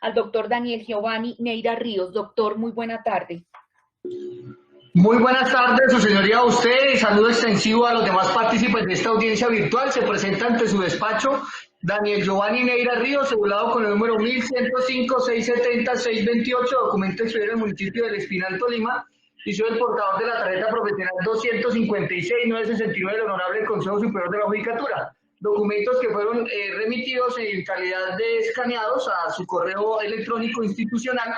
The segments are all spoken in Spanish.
al doctor Daniel Giovanni Neira Ríos. Doctor, muy buena tarde. Muy buenas tardes, su señoría, a usted y saludo extensivo a los demás participantes de esta audiencia virtual. Se presenta ante su despacho Daniel Giovanni Neira Ríos, cedulado con el número 1105-670-628, documento expedido en el municipio del Espinal, Tolima, y soy el portador de la tarjeta profesional 256-969 del Honorable Consejo Superior de la Judicatura. Documentos que fueron remitidos en calidad de escaneados a su correo electrónico institucional.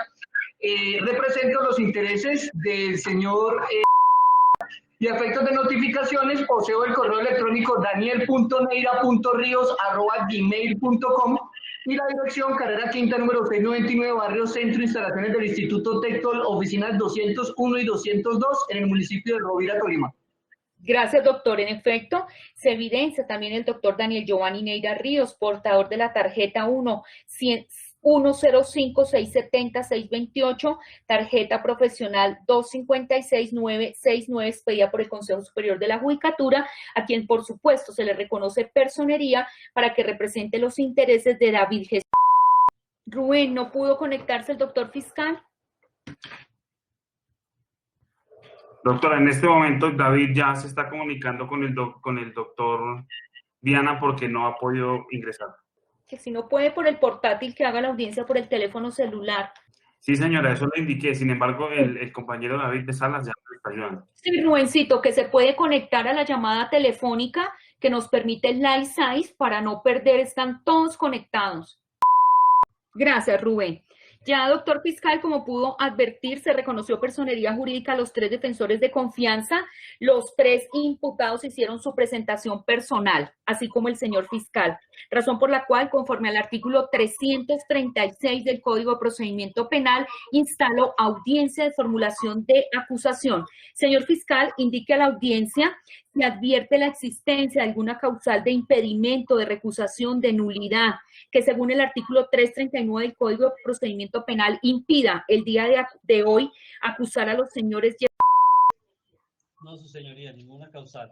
Represento los intereses del señor y a efectos de notificaciones poseo el correo electrónico daniel.neira.rios@gmail.com y la dirección Carrera Quinta número 699, Barrio Centro, instalaciones del Instituto Tectol, oficinas 201 y 202 en el municipio de Rovira, Tolima. Gracias, doctor. En efecto, se evidencia también el doctor Daniel Giovanni Neira Ríos, portador de la tarjeta 105-670-628, tarjeta profesional 256-969, expedida por el Consejo Superior de la Judicatura, a quien por supuesto se le reconoce personería para que represente los intereses de David Jesús. Rubén, ¿no pudo conectarse el doctor fiscal? Doctora, en este momento David ya se está comunicando con el doctor Diana porque no ha podido ingresar. Que si no puede por el portátil, que haga la audiencia por el teléfono celular. Sí, señora, eso le indiqué. Sin embargo, el compañero David de Salas ya me está ayudando. Sí, Rubencito, que se puede conectar a la llamada telefónica que nos permite el live size para no perder, están todos conectados. Gracias, Rubén. Ya, doctor fiscal, como pudo advertir, se reconoció personería jurídica a los 3 defensores de confianza. Los 3 imputados hicieron su presentación personal, así como el señor fiscal. Razón por la cual, conforme al artículo 336 del Código de Procedimiento Penal, instaló audiencia de formulación de acusación. Señor fiscal, indique a la audiencia si advierte la existencia de alguna causal de impedimento, de recusación, de nulidad, que según el artículo 339 del Código de Procedimiento Penal impida el día de hoy acusar a los señores. No, su señoría, ninguna causal.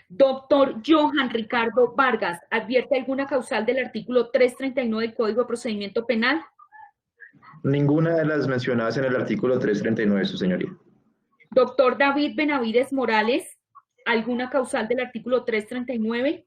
Doctor Johan Ricardo Vargas, ¿advierte alguna causal del artículo 339 del Código de Procedimiento Penal? Ninguna de las mencionadas en el artículo 339, su señoría. Doctor David Benavides Morales, ¿alguna causal del artículo 339?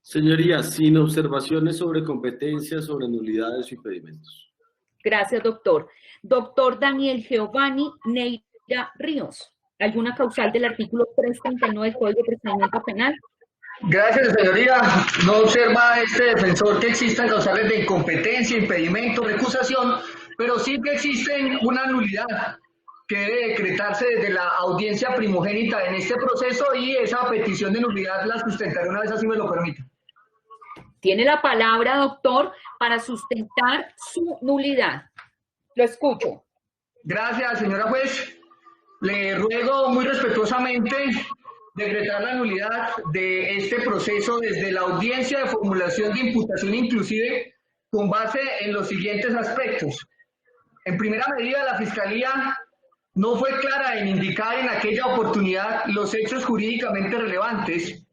Señoría, sin observaciones sobre competencias, sobre nulidades o impedimentos. Gracias, doctor. Doctor Daniel Giovanni Neira Ríos, ¿alguna causal del artículo 339 del Código de Procedimiento Penal? Gracias, señoría. No observa este defensor que existan causales de incompetencia, impedimento, recusación, pero sí que existen una nulidad que debe decretarse desde la audiencia primogénita en este proceso y esa petición de nulidad la sustentaré una vez así me lo permita. Tiene la palabra, doctor, para sustentar su nulidad. Lo escucho. Gracias, señora juez. Le ruego muy respetuosamente decretar la nulidad de este proceso desde la audiencia de formulación de imputación inclusive con base en los siguientes aspectos. En primera medida, la Fiscalía no fue clara en indicar en aquella oportunidad los hechos jurídicamente relevantes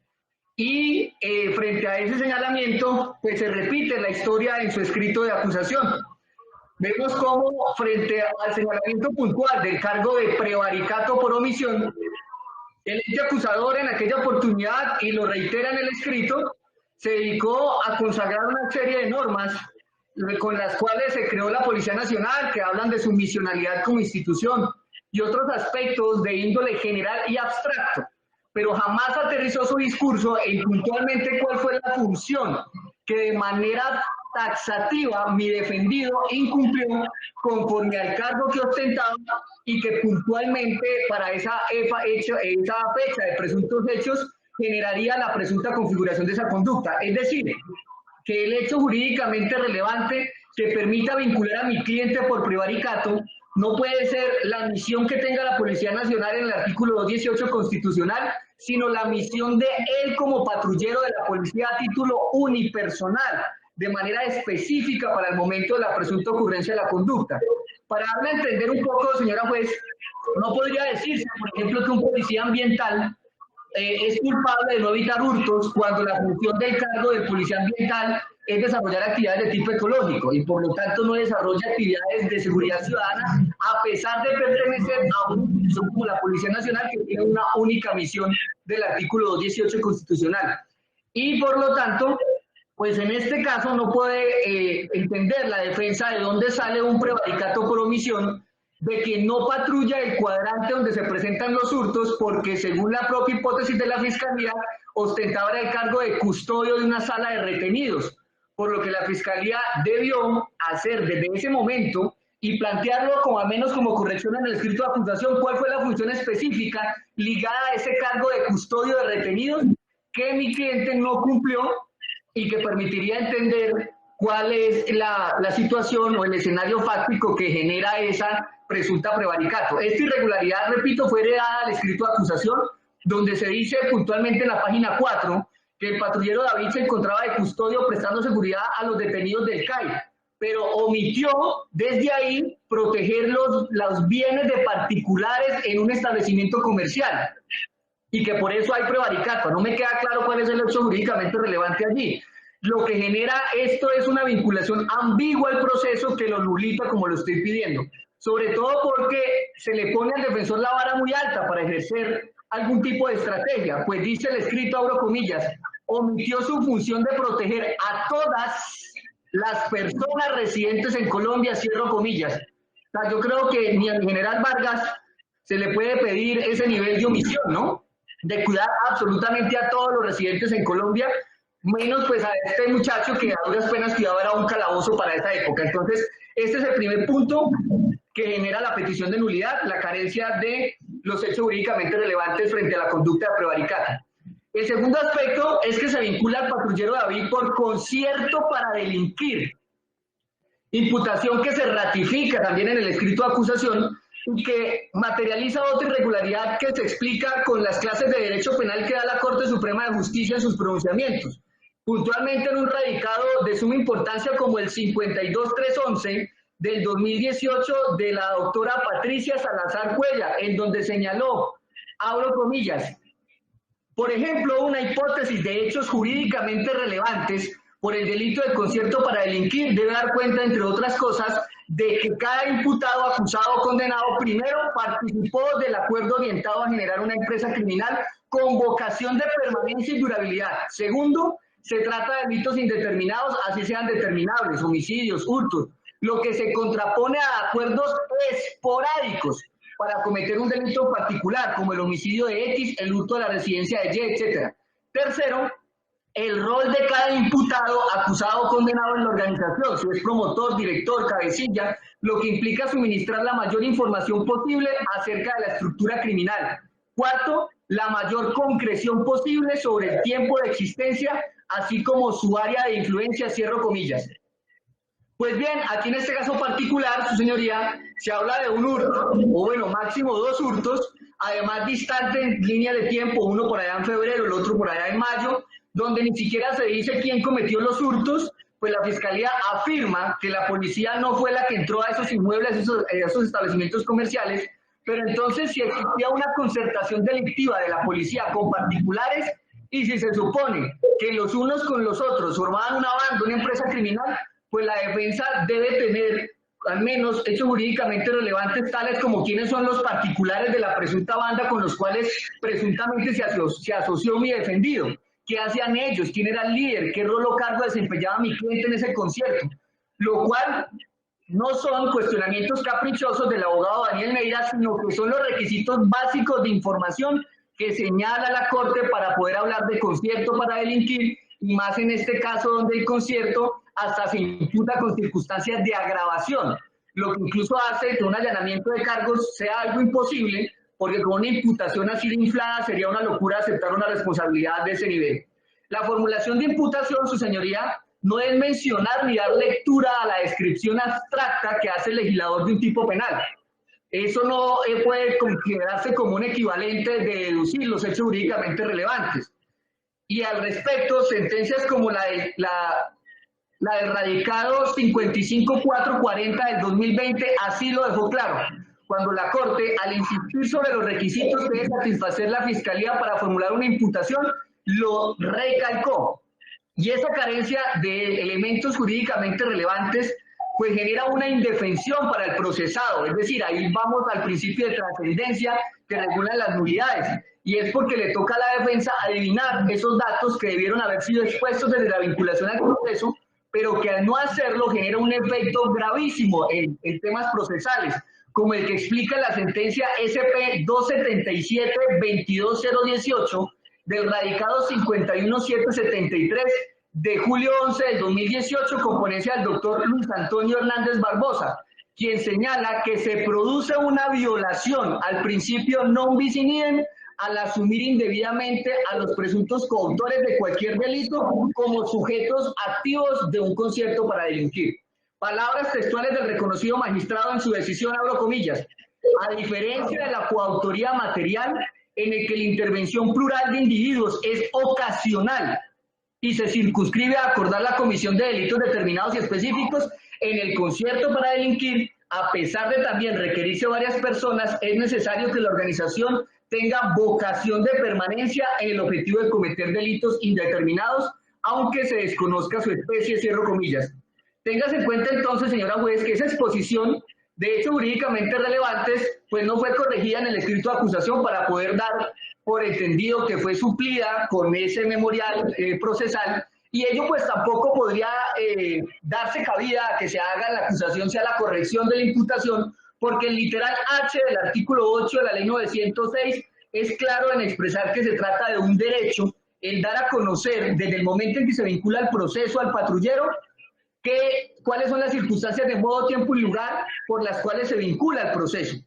y frente a ese señalamiento pues se repite la historia en su escrito de acusación. Vemos cómo frente al señalamiento puntual del cargo de prevaricato por omisión, el ente acusador en aquella oportunidad, y lo reitera en el escrito, se dedicó a consagrar una serie de normas con las cuales se creó la Policía Nacional, que hablan de su misionalidad como institución, y otros aspectos de índole general y abstracto, pero jamás aterrizó su discurso en puntualmente cuál fue la función que de manera taxativa mi defendido incumplió conforme al cargo que ostentaba y que puntualmente para esa fecha de presuntos hechos generaría la presunta configuración de esa conducta. Es decir, que el hecho jurídicamente relevante que permita vincular a mi cliente por prevaricato no puede ser la misión que tenga la Policía Nacional en el artículo 218 constitucional, sino la misión de él como patrullero de la policía a título unipersonal, de manera específica para el momento de la presunta ocurrencia de la conducta. Para darme a entender un poco, señora juez, no podría decirse, por ejemplo, que un policía ambiental es culpable de no evitar hurtos cuando la función del cargo del policía ambiental es desarrollar actividades de tipo ecológico y por lo tanto no desarrolla actividades de seguridad ciudadana a pesar de pertenecer a una institución como la Policía Nacional que tiene una única misión del artículo 218 constitucional. Y por lo tanto, pues en este caso no puede entender la defensa de dónde sale un prevaricato por omisión de que no patrulla el cuadrante donde se presentan los hurtos porque según la propia hipótesis de la Fiscalía ostentaba el cargo de custodio de una sala de retenidos, por lo que la Fiscalía debió hacer desde ese momento y plantearlo como al menos como corrección en el escrito de acusación cuál fue la función específica ligada a ese cargo de custodio de retenidos que mi cliente no cumplió y que permitiría entender cuál es la situación o el escenario fáctico que genera esa presunta prevaricato. Esta irregularidad, repito, fue heredada al escrito de acusación, donde se dice puntualmente en la página 4 que el patrullero David se encontraba de custodio prestando seguridad a los detenidos del CAI, pero omitió desde ahí proteger los bienes de particulares en un establecimiento comercial y que por eso hay prevaricato. No me queda claro cuál es el hecho jurídicamente relevante allí. Lo que genera esto es una vinculación ambigua al proceso que lo nulita como lo estoy pidiendo, sobre todo porque se le pone al defensor la vara muy alta para ejercer algún tipo de estrategia, pues dice el escrito, abro comillas, omitió su función de proteger a todas las personas residentes en Colombia, cierro comillas. O sea, yo creo que ni al general Vargas se le puede pedir ese nivel de omisión, ¿no? De cuidar absolutamente a todos los residentes en Colombia, menos pues a este muchacho que a duras penas cuidaba era un calabozo para esa época. Entonces, este es el primer punto que genera la petición de nulidad, la carencia de los hechos jurídicamente relevantes frente a la conducta de prevaricato. El segundo aspecto es que se vincula al patrullero David por concierto para delinquir, imputación que se ratifica también en el escrito de acusación y que materializa otra irregularidad que se explica con las clases de derecho penal que da la Corte Suprema de Justicia en sus pronunciamientos, puntualmente en un radicado de suma importancia como el 52311 del 2018 de la doctora Patricia Salazar Cuella, en donde señaló, abro comillas, por ejemplo, una hipótesis de hechos jurídicamente relevantes por el delito de concierto para delinquir debe dar cuenta, entre otras cosas, de que cada imputado, acusado o condenado primero participó del acuerdo orientado a generar una empresa criminal con vocación de permanencia y durabilidad. Segundo, se trata de delitos indeterminados, así sean determinables, homicidios, hurtos, lo que se contrapone a acuerdos esporádicos para cometer un delito particular, como el homicidio de X, el hurto de la residencia de Y, etc. Tercero, el rol de cada imputado, acusado o condenado en la organización, si es promotor, director, cabecilla, lo que implica suministrar la mayor información posible acerca de la estructura criminal. Cuarto, la mayor concreción posible sobre el tiempo de existencia, así como su área de influencia, cierro comillas. Pues bien, aquí en este caso particular, su señoría, se habla de un hurto, o bueno, máximo 2 hurtos, además distantes en línea de tiempo, uno por allá en febrero, el otro por allá en mayo, donde ni siquiera se dice quién cometió los hurtos, pues la Fiscalía afirma que la policía no fue la que entró a esos inmuebles, a esos establecimientos comerciales, pero entonces si existía una concertación delictiva de la policía con particulares, y si se supone que los unos con los otros formaban una banda, una empresa criminal, pues la defensa debe tener al menos hechos jurídicamente relevantes tales como quiénes son los particulares de la presunta banda con los cuales presuntamente se asoció mi defendido, qué hacían ellos, quién era el líder, qué rol o cargo desempeñaba mi cliente en ese concierto, lo cual no son cuestionamientos caprichosos del abogado Daniel Neira, sino que son los requisitos básicos de información que señala la Corte para poder hablar de concierto para delinquir, y más en este caso donde el concierto hasta se imputa con circunstancias de agravación, lo que incluso hace que un allanamiento de cargos sea algo imposible, porque con una imputación así de inflada sería una locura aceptar una responsabilidad de ese nivel. La formulación de imputación, su señoría, no es mencionar ni dar lectura a la descripción abstracta que hace el legislador de un tipo penal. Eso no puede considerarse como un equivalente de deducir los hechos jurídicamente relevantes. Y al respecto, sentencias como la del radicado 55440 del 2020 así lo dejó claro, cuando la Corte, al insistir sobre los requisitos que debe satisfacer la Fiscalía para formular una imputación, lo recalcó. Y esa carencia de elementos jurídicamente relevantes pues genera una indefensión para el procesado, es decir, ahí vamos al principio de trascendencia que regula las nulidades, y es porque le toca a la defensa adivinar esos datos que debieron haber sido expuestos desde la vinculación al proceso, pero que al no hacerlo genera un efecto gravísimo en temas procesales, como el que explica la sentencia SP 277-22018 del radicado 51773 de julio 11 del 2018, con ponencia del doctor Luis Antonio Hernández Barbosa, quien señala que se produce una violación al principio non bis in idem al asumir indebidamente a los presuntos coautores de cualquier delito como sujetos activos de un concierto para delinquir. Palabras textuales del reconocido magistrado en su decisión, abro comillas, a diferencia de la coautoría material, en el que la intervención plural de individuos es ocasional y se circunscribe a acordar la comisión de delitos determinados y específicos, en el concierto para delinquir, a pesar de también requerirse varias personas, es necesario que la organización tenga vocación de permanencia en el objetivo de cometer delitos indeterminados, aunque se desconozca su especie, cierro comillas. Téngase en cuenta entonces, señora juez, que esa exposición de hechos jurídicamente relevantes, pues no fue corregida en el escrito de acusación para poder dar por entendido que fue suplida con ese memorial procesal, y ello pues tampoco podría darse cabida a que se haga la acusación, sea la corrección de la imputación, porque el literal H del artículo 8 de la ley 906 es claro en expresar que se trata de un derecho, el dar a conocer desde el momento en que se vincula el proceso al patrullero, cuáles son las circunstancias de modo, tiempo y lugar por las cuales se vincula el proceso.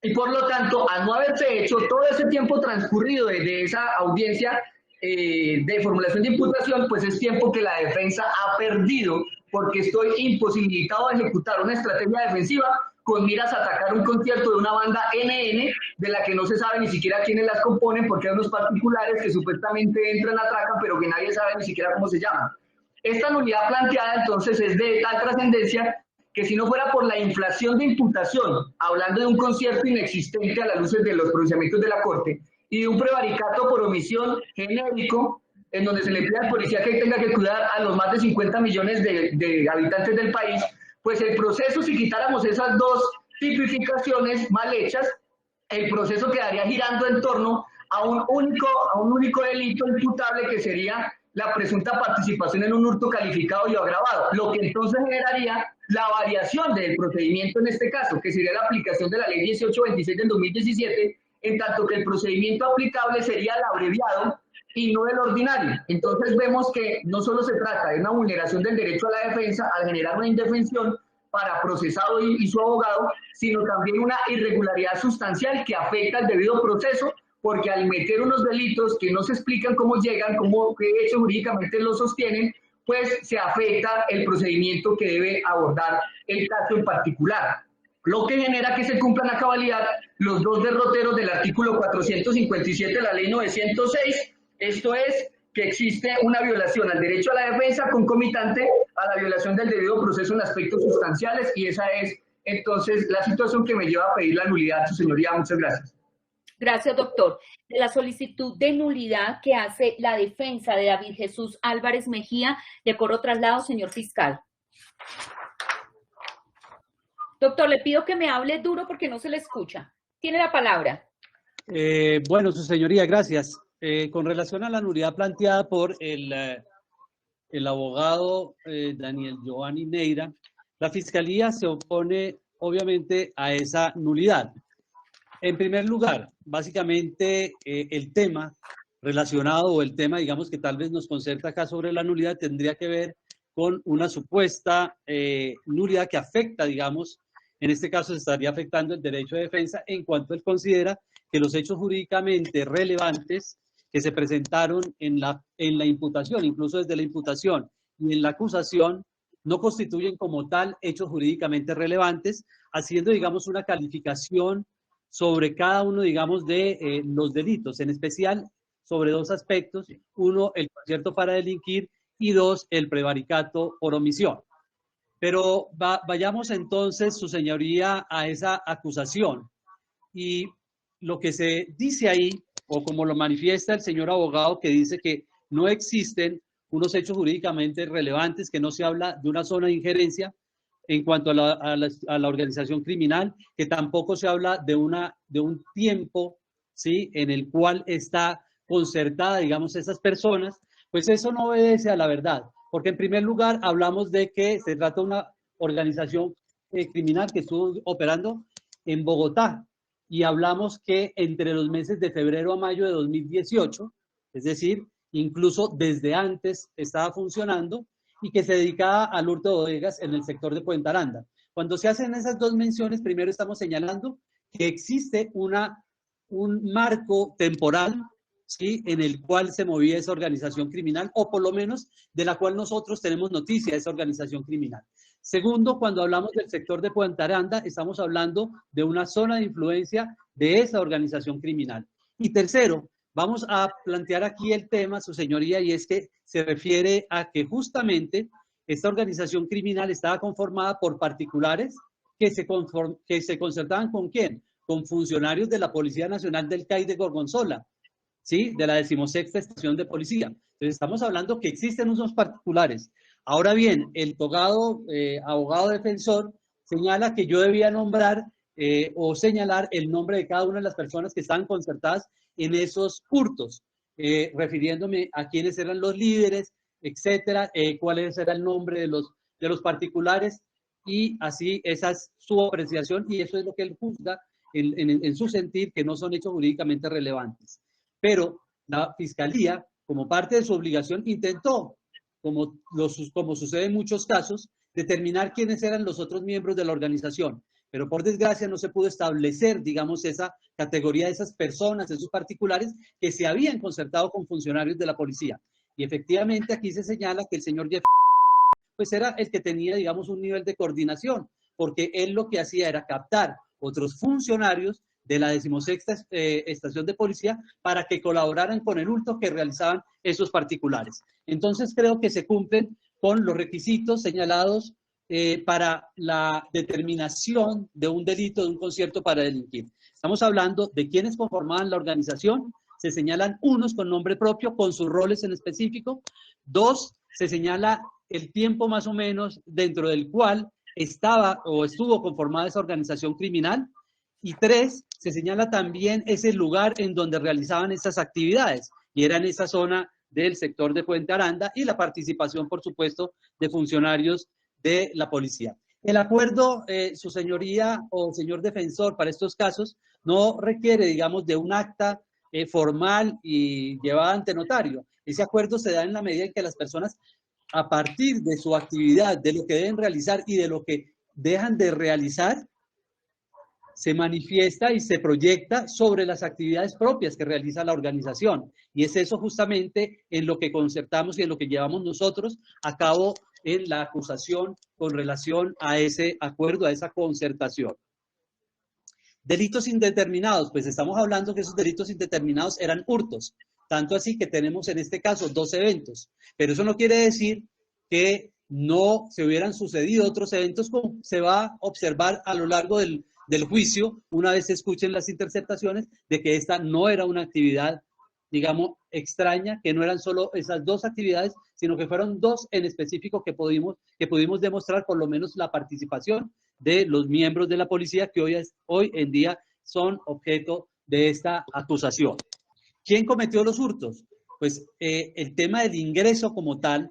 Y por lo tanto, al no haberse hecho todo ese tiempo transcurrido desde esa audiencia de formulación de imputación, pues es tiempo que la defensa ha perdido, porque estoy imposibilitado de ejecutar una estrategia defensiva con miras a atacar un concierto de una banda NN, de la que no se sabe ni siquiera quiénes las componen, porque hay unos particulares que supuestamente entran, atracan, pero que nadie sabe ni siquiera cómo se llaman. Esta nulidad planteada entonces es de tal trascendencia que si no fuera por la inflación de imputación, hablando de un concierto inexistente a las luces de los pronunciamientos de la Corte, y de un prevaricato por omisión genérico, en donde se le pide al policía que tenga que cuidar a los más de 50 millones de habitantes del país, pues el proceso, si quitáramos esas dos tipificaciones mal hechas, el proceso quedaría girando en torno a un único delito imputable, que sería la presunta participación en un hurto calificado y agravado, lo que entonces generaría la variación del procedimiento en este caso, que sería la aplicación de la ley 1826 del 2017, en tanto que el procedimiento aplicable sería el abreviado y no el ordinario. Entonces vemos que no solo se trata de una vulneración del derecho a la defensa al generar una indefensión para procesado y su abogado, sino también una irregularidad sustancial que afecta al debido proceso, porque al meter unos delitos que no se explican cómo llegan, qué hechos jurídicamente los sostienen, pues se afecta el procedimiento que debe abordar el caso en particular. Lo que genera que se cumplan a cabalidad los dos derroteros del artículo 457 de la ley 906, esto es, que existe una violación al derecho a la defensa concomitante a la violación del debido proceso en aspectos sustanciales, y esa es entonces la situación que me lleva a pedir la nulidad, su señoría. Muchas gracias. Gracias, doctor. De la solicitud de nulidad que hace la defensa de David Jesús Álvarez Mejía, de corro traslado, señor fiscal. Doctor, le pido que me hable duro porque no se le escucha. Tiene la palabra. Bueno, su señoría, gracias. Con relación a la nulidad planteada por el abogado Daniel Giovanni Neira, la Fiscalía se opone obviamente a esa nulidad. En primer lugar, básicamente el tema relacionado, o el tema, digamos, que tal vez nos concerta acá sobre la nulidad, tendría que ver con una supuesta nulidad que afecta, digamos, en este caso se estaría afectando el derecho de defensa, en cuanto él considera que los hechos jurídicamente relevantes que se presentaron en la imputación, incluso desde la imputación y en la acusación, no constituyen como tal hechos jurídicamente relevantes, haciendo, digamos, una calificación sobre cada uno, digamos, de los delitos, en especial sobre dos aspectos: uno, el concierto para delinquir, y dos, el prevaricato por omisión. Pero vayamos entonces, su señoría, a esa acusación. Y lo que se dice ahí, o como lo manifiesta el señor abogado, que dice que no existen unos hechos jurídicamente relevantes, que no se habla de una zona de injerencia en cuanto a la organización criminal, que tampoco se habla de un tiempo, ¿sí?, en el cual está concertada, digamos, esas personas, pues eso no obedece a la verdad, porque en primer lugar hablamos de que se trata de una organización criminal que estuvo operando en Bogotá, y hablamos que entre los meses de febrero a mayo de 2018, es decir, incluso desde antes estaba funcionando, y que se dedicaba al hurto de bodegas en el sector de Puente Aranda. Cuando se hacen esas dos menciones, primero estamos señalando que existe un marco temporal, ¿sí?, en el cual se movía esa organización criminal, o por lo menos de la cual nosotros tenemos noticia de esa organización criminal. Segundo, cuando hablamos del sector de Puente Aranda, estamos hablando de una zona de influencia de esa organización criminal. Y tercero, vamos a plantear aquí el tema, su señoría, y es que se refiere a que justamente esta organización criminal estaba conformada por particulares que se concertaban ¿con quién? Con funcionarios de la Policía Nacional del CAI de Gorgonzola, ¿sí?, de la 16ª Estación de Policía. Entonces estamos hablando que existen unos particulares. Ahora bien, el togado abogado defensor señala que yo debía nombrar o señalar el nombre de cada una de las personas que estaban concertadas en esos hurtos, refiriéndome a quiénes eran los líderes, etcétera, cuál era el nombre de los particulares, y así esa es su apreciación, y eso es lo que él juzga en su sentir, que no son hechos jurídicamente relevantes. Pero la Fiscalía, como parte de su obligación, intentó, como sucede en muchos casos, determinar quiénes eran los otros miembros de la organización. Pero por desgracia no se pudo establecer, digamos, esa categoría de esas personas, esos particulares que se habían concertado con funcionarios de la policía. Y efectivamente aquí se señala que el señor Jeff, pues era el que tenía, digamos, un nivel de coordinación, porque él lo que hacía era captar otros funcionarios de la 16ª Estación de Policía para que colaboraran con el hurto que realizaban esos particulares. Entonces creo que se cumplen con los requisitos señalados para la determinación de un delito, de un concierto para delinquir. Estamos hablando de quienes conformaban la organización. Se señalan unos con nombre propio, con sus roles en específico. Dos, se señala el tiempo más o menos dentro del cual estaba o estuvo conformada esa organización criminal. Y tres, se señala también ese lugar en donde realizaban estas actividades, y era en esa zona del sector de Puente Aranda, y la participación, por supuesto, de funcionarios de la policía. El acuerdo, su señoría o señor defensor, para estos casos, no requiere, digamos, de un acta formal y llevada ante notario. Ese acuerdo se da en la medida en que las personas, a partir de su actividad, de lo que deben realizar y de lo que dejan de realizar, se manifiesta y se proyecta sobre las actividades propias que realiza la organización. Y es eso justamente en lo que concertamos y en lo que llevamos nosotros a cabo en la acusación con relación a ese acuerdo, a esa concertación. Delitos indeterminados, pues estamos hablando que esos delitos indeterminados eran hurtos, tanto así que tenemos en este caso 2 eventos, pero eso no quiere decir que no se hubieran sucedido otros eventos, como se va a observar a lo largo del juicio, una vez se escuchen las interceptaciones, de que esta no era una actividad, digamos, extraña, que no eran solo esas 2 actividades, sino que fueron 2 en específico que pudimos demostrar por lo menos la participación de los miembros de la policía que hoy en día son objeto de esta acusación. ¿Quién cometió los hurtos? Pues el tema del ingreso como tal,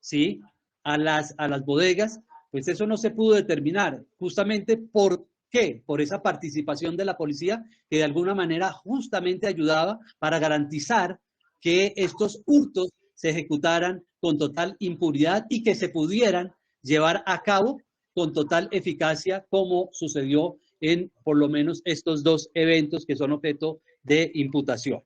¿sí?, a las bodegas, pues eso no se pudo determinar, justamente ¿por qué? Por esa participación de la policía que de alguna manera justamente ayudaba para garantizar que estos hurtos se ejecutaran con total impunidad y que se pudieran llevar a cabo con total eficacia, como sucedió en por lo menos estos 2 eventos que son objeto de imputación.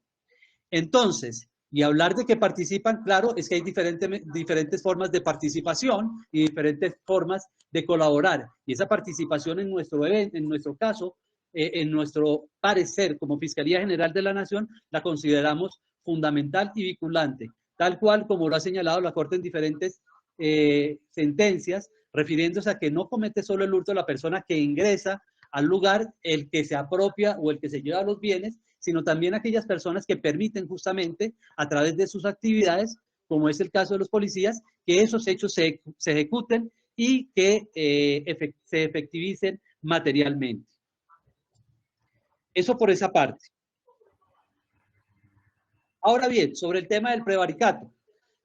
Entonces, y hablar de que participan, claro, es que hay diferentes formas de participación y diferentes formas de colaborar. Y esa participación en nuestro caso, en nuestro parecer como Fiscalía General de la Nación, la consideramos fundamental y vinculante, tal cual como lo ha señalado la Corte en diferentes sentencias, refiriéndose a que no comete solo el hurto la persona que ingresa al lugar, el que se apropia o el que se lleva los bienes, sino también aquellas personas que permiten justamente a través de sus actividades como es el caso de los policías, que esos hechos se ejecuten y que se efectivicen materialmente. Eso por esa parte. Ahora bien, sobre el tema del prevaricato.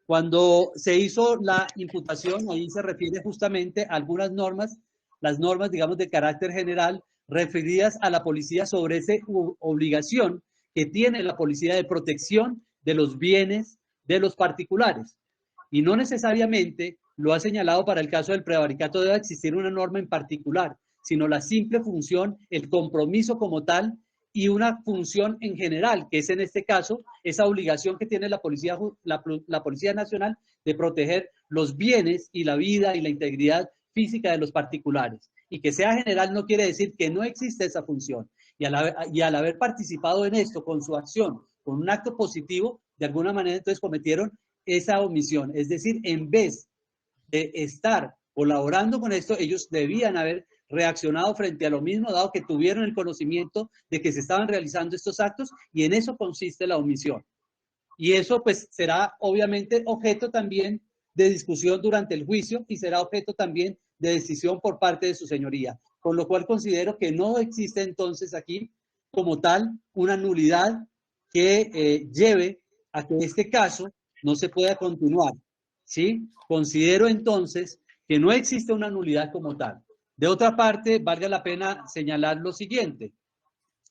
Cuando se hizo la imputación, ahí se refiere justamente a algunas normas, las normas, digamos, de carácter general, referidas a la policía sobre esa obligación que tiene la policía de protección de los bienes de los particulares. Y no necesariamente lo ha señalado para el caso del prevaricato debe existir una norma en particular, sino la simple función, el compromiso como tal y una función en general, que es en este caso esa obligación que tiene la Policía Nacional de proteger los bienes y la vida y la integridad física de los particulares. Y que sea general no quiere decir que no existe esa función. Y al haber participado en esto con su acción, con un acto positivo, de alguna manera entonces cometieron esa omisión. Es decir, en vez de estar colaborando con esto, ellos debían haber reaccionado frente a lo mismo, dado que tuvieron el conocimiento de que se estaban realizando estos actos, y en eso consiste la omisión. Y eso pues será obviamente objeto también de discusión durante el juicio y será objeto también de decisión por parte de su señoría. Con lo cual considero que no existe entonces aquí como tal una nulidad que lleve a que este caso no se pueda continuar, ¿sí? Considero entonces que no existe una nulidad como tal. De otra parte, valga la pena señalar lo siguiente,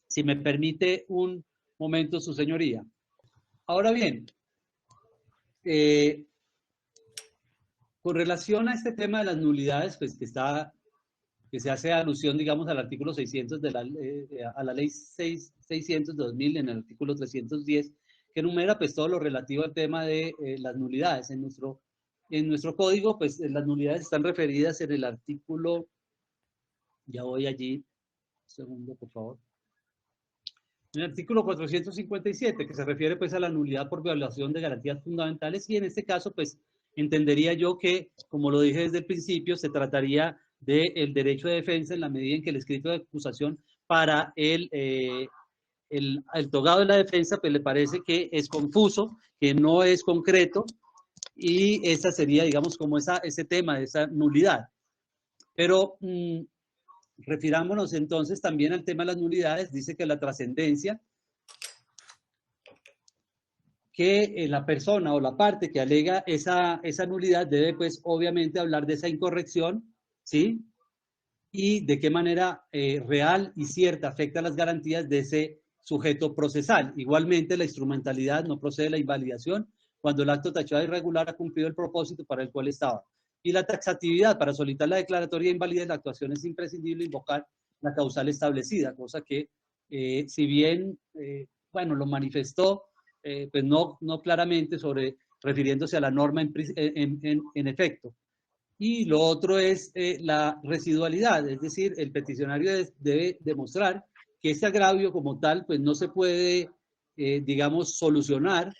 si me permite un momento su señoría. Ahora bien, con relación a este tema de las nulidades, pues que se hace alusión, digamos, al artículo 600 a la ley 600 de 2000 en el artículo 310, que enumera pues todo lo relativo al tema de las nulidades. En nuestro código, pues las nulidades están referidas en el artículo, ya voy allí, un segundo, por favor. En el artículo 457, que se refiere pues a la nulidad por violación de garantías fundamentales, y en este caso pues entendería yo que, como lo dije desde el principio, se trataría del derecho de defensa en la medida en que el escrito de acusación para el togado de la defensa pues le parece que es confuso, que no es concreto, y esa sería, digamos, como ese tema de esa nulidad. Pero refirámonos entonces también al tema de las nulidades. Dice que la trascendencia, que la persona o la parte que alega esa nulidad debe pues obviamente hablar de esa incorrección, ¿sí? Y de qué manera real y cierta afecta las garantías de ese sujeto procesal. Igualmente, la instrumentalidad no procede de la invalidación cuando el acto tachado de irregular ha cumplido el propósito para el cual estaba. Y la taxatividad, para solicitar la declaratoria de invalidez, la actuación es imprescindible invocar la causal establecida, cosa que, si bien, bueno, lo manifestó, pues no claramente refiriéndose a la norma en efecto. Y lo otro es la residualidad, es decir, el peticionario debe demostrar que este agravio como tal, pues no se puede, digamos, solucionar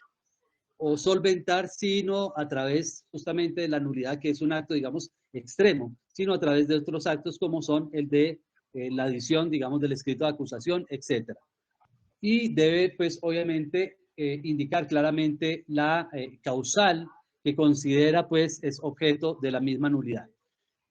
o solventar, sino a través justamente de la nulidad, que es un acto, digamos, extremo, sino a través de otros actos como son el de la adición, digamos, del escrito de acusación, etc. Y debe, pues, obviamente, indicar claramente la causal que considera, pues, es objeto de la misma nulidad.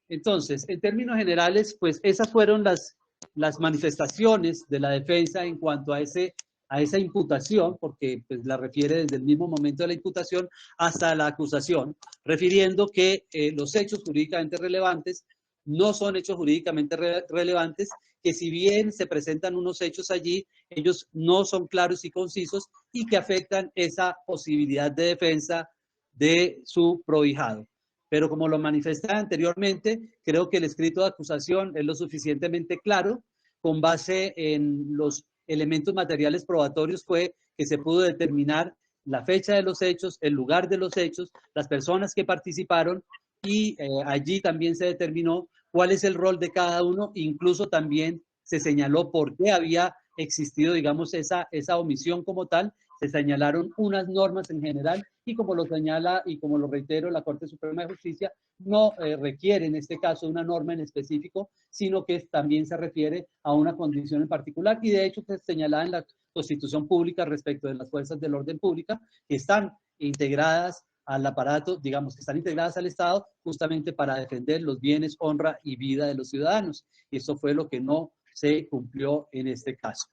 Entonces, en términos generales, pues, esas fueron las manifestaciones de la defensa en cuanto a esa imputación, porque pues, la refiere desde el mismo momento de la imputación hasta la acusación, refiriendo que los hechos jurídicamente relevantes no son hechos jurídicamente relevantes, que si bien se presentan unos hechos allí, ellos no son claros y concisos y que afectan esa posibilidad de defensa de su prohijado. Pero como lo manifesté anteriormente, creo que el escrito de acusación es lo suficientemente claro. Con base en los elementos materiales probatorios fue que se pudo determinar la fecha de los hechos, el lugar de los hechos, las personas que participaron, y allí también se determinó cuál es el rol de cada uno. Incluso también se señaló por qué había existido, digamos, esa omisión como tal. Se señalaron unas normas en general y, como lo señala y como lo reitero, la Corte Suprema de Justicia no requiere en este caso una norma en específico, sino que también se refiere a una condición en particular, y de hecho se señala en la Constitución Pública respecto de las fuerzas del orden pública, que están integradas al aparato, digamos, que están integradas al Estado justamente para defender los bienes, honra y vida de los ciudadanos. Y eso fue lo que no se cumplió en este caso.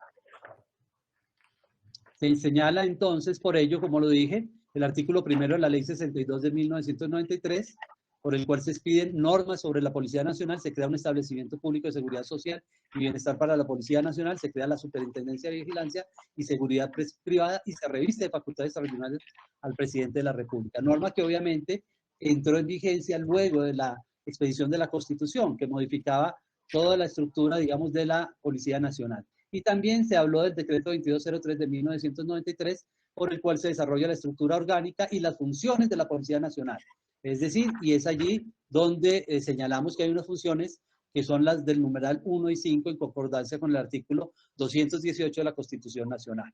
Se señala entonces, por ello, como lo dije, el artículo primero de la Ley 62 de 1993, por el cual se expiden normas sobre la Policía Nacional, se crea un establecimiento público de seguridad social y bienestar para la Policía Nacional, se crea la Superintendencia de Vigilancia y Seguridad Privada y se reviste de facultades extraordinarias al presidente de la República. Norma que obviamente entró en vigencia luego de la expedición de la Constitución, que modificaba toda la estructura, digamos, de la Policía Nacional. Y también se habló del decreto 2203 de 1993, por el cual se desarrolla la estructura orgánica y las funciones de la Policía Nacional. Es decir, y es allí donde señalamos que hay unas funciones que son las del numeral 1 y 5 en concordancia con el artículo 218 de la Constitución Nacional.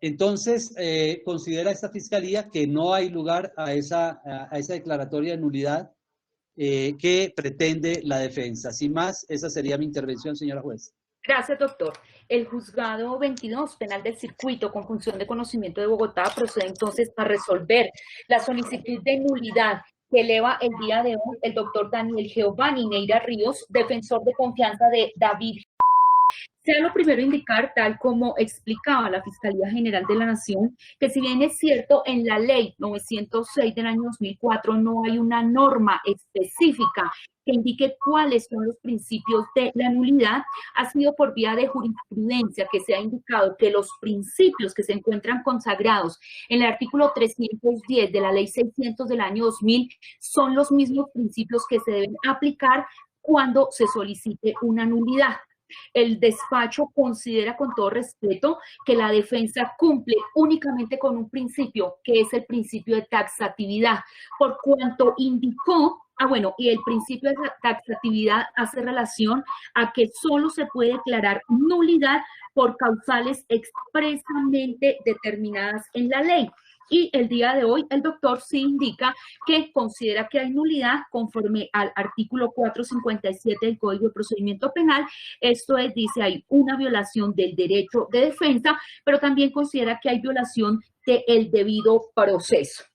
Entonces, considera esta Fiscalía que no hay lugar a esa declaratoria de nulidad que pretende la defensa. Sin más, esa sería mi intervención, señora juez. Gracias, doctor. El juzgado 22 penal del circuito con función de conocimiento de Bogotá procede entonces a resolver la solicitud de nulidad que eleva el día de hoy el doctor Daniel Giovanni Neira Ríos, defensor de confianza de David. Sea lo primero indicar, tal como explicaba la Fiscalía General de la Nación, que si bien es cierto, en la ley 906 del año 2004 no hay una norma específica que indique cuáles son los principios de la nulidad, ha sido por vía de jurisprudencia que se ha indicado que los principios que se encuentran consagrados en el artículo 310 de la ley 600 del año 2000 son los mismos principios que se deben aplicar cuando se solicite una nulidad. El despacho considera con todo respeto que la defensa cumple únicamente con un principio, que es el principio de taxatividad, por cuanto indicó, y el principio de taxatividad hace relación a que solo se puede declarar nulidad por causales expresamente determinadas en la ley. Y el día de hoy el doctor sí indica que considera que hay nulidad conforme al artículo 457 del Código de Procedimiento Penal. Esto es, dice, hay una violación del derecho de defensa, pero también considera que hay violación del debido proceso.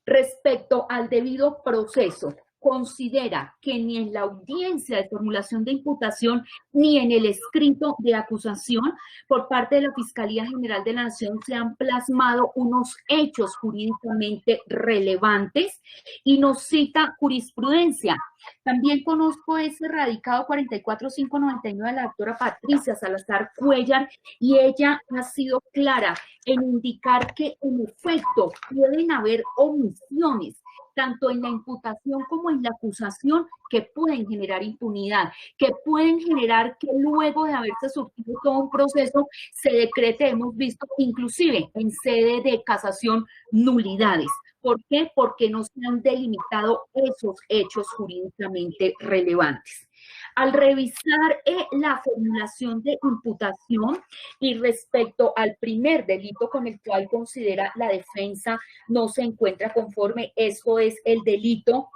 Respecto al debido proceso, considera que ni en la audiencia de formulación de imputación ni en el escrito de acusación por parte de la Fiscalía General de la Nación se han plasmado unos hechos jurídicamente relevantes y nos cita jurisprudencia. También conozco ese radicado 44599 de la doctora Patricia Salazar Cuellar y ella ha sido clara en indicar que en efecto pueden haber omisiones tanto en la imputación como en la acusación, que pueden generar impunidad, que pueden generar que luego de haberse surtido todo un proceso se decrete, hemos visto inclusive en sede de casación, nulidades. ¿Por qué? Porque no se han delimitado esos hechos jurídicamente relevantes. Al revisar la formulación de imputación y respecto al primer delito con el cual considera la defensa no se encuentra conforme, esto es el delito,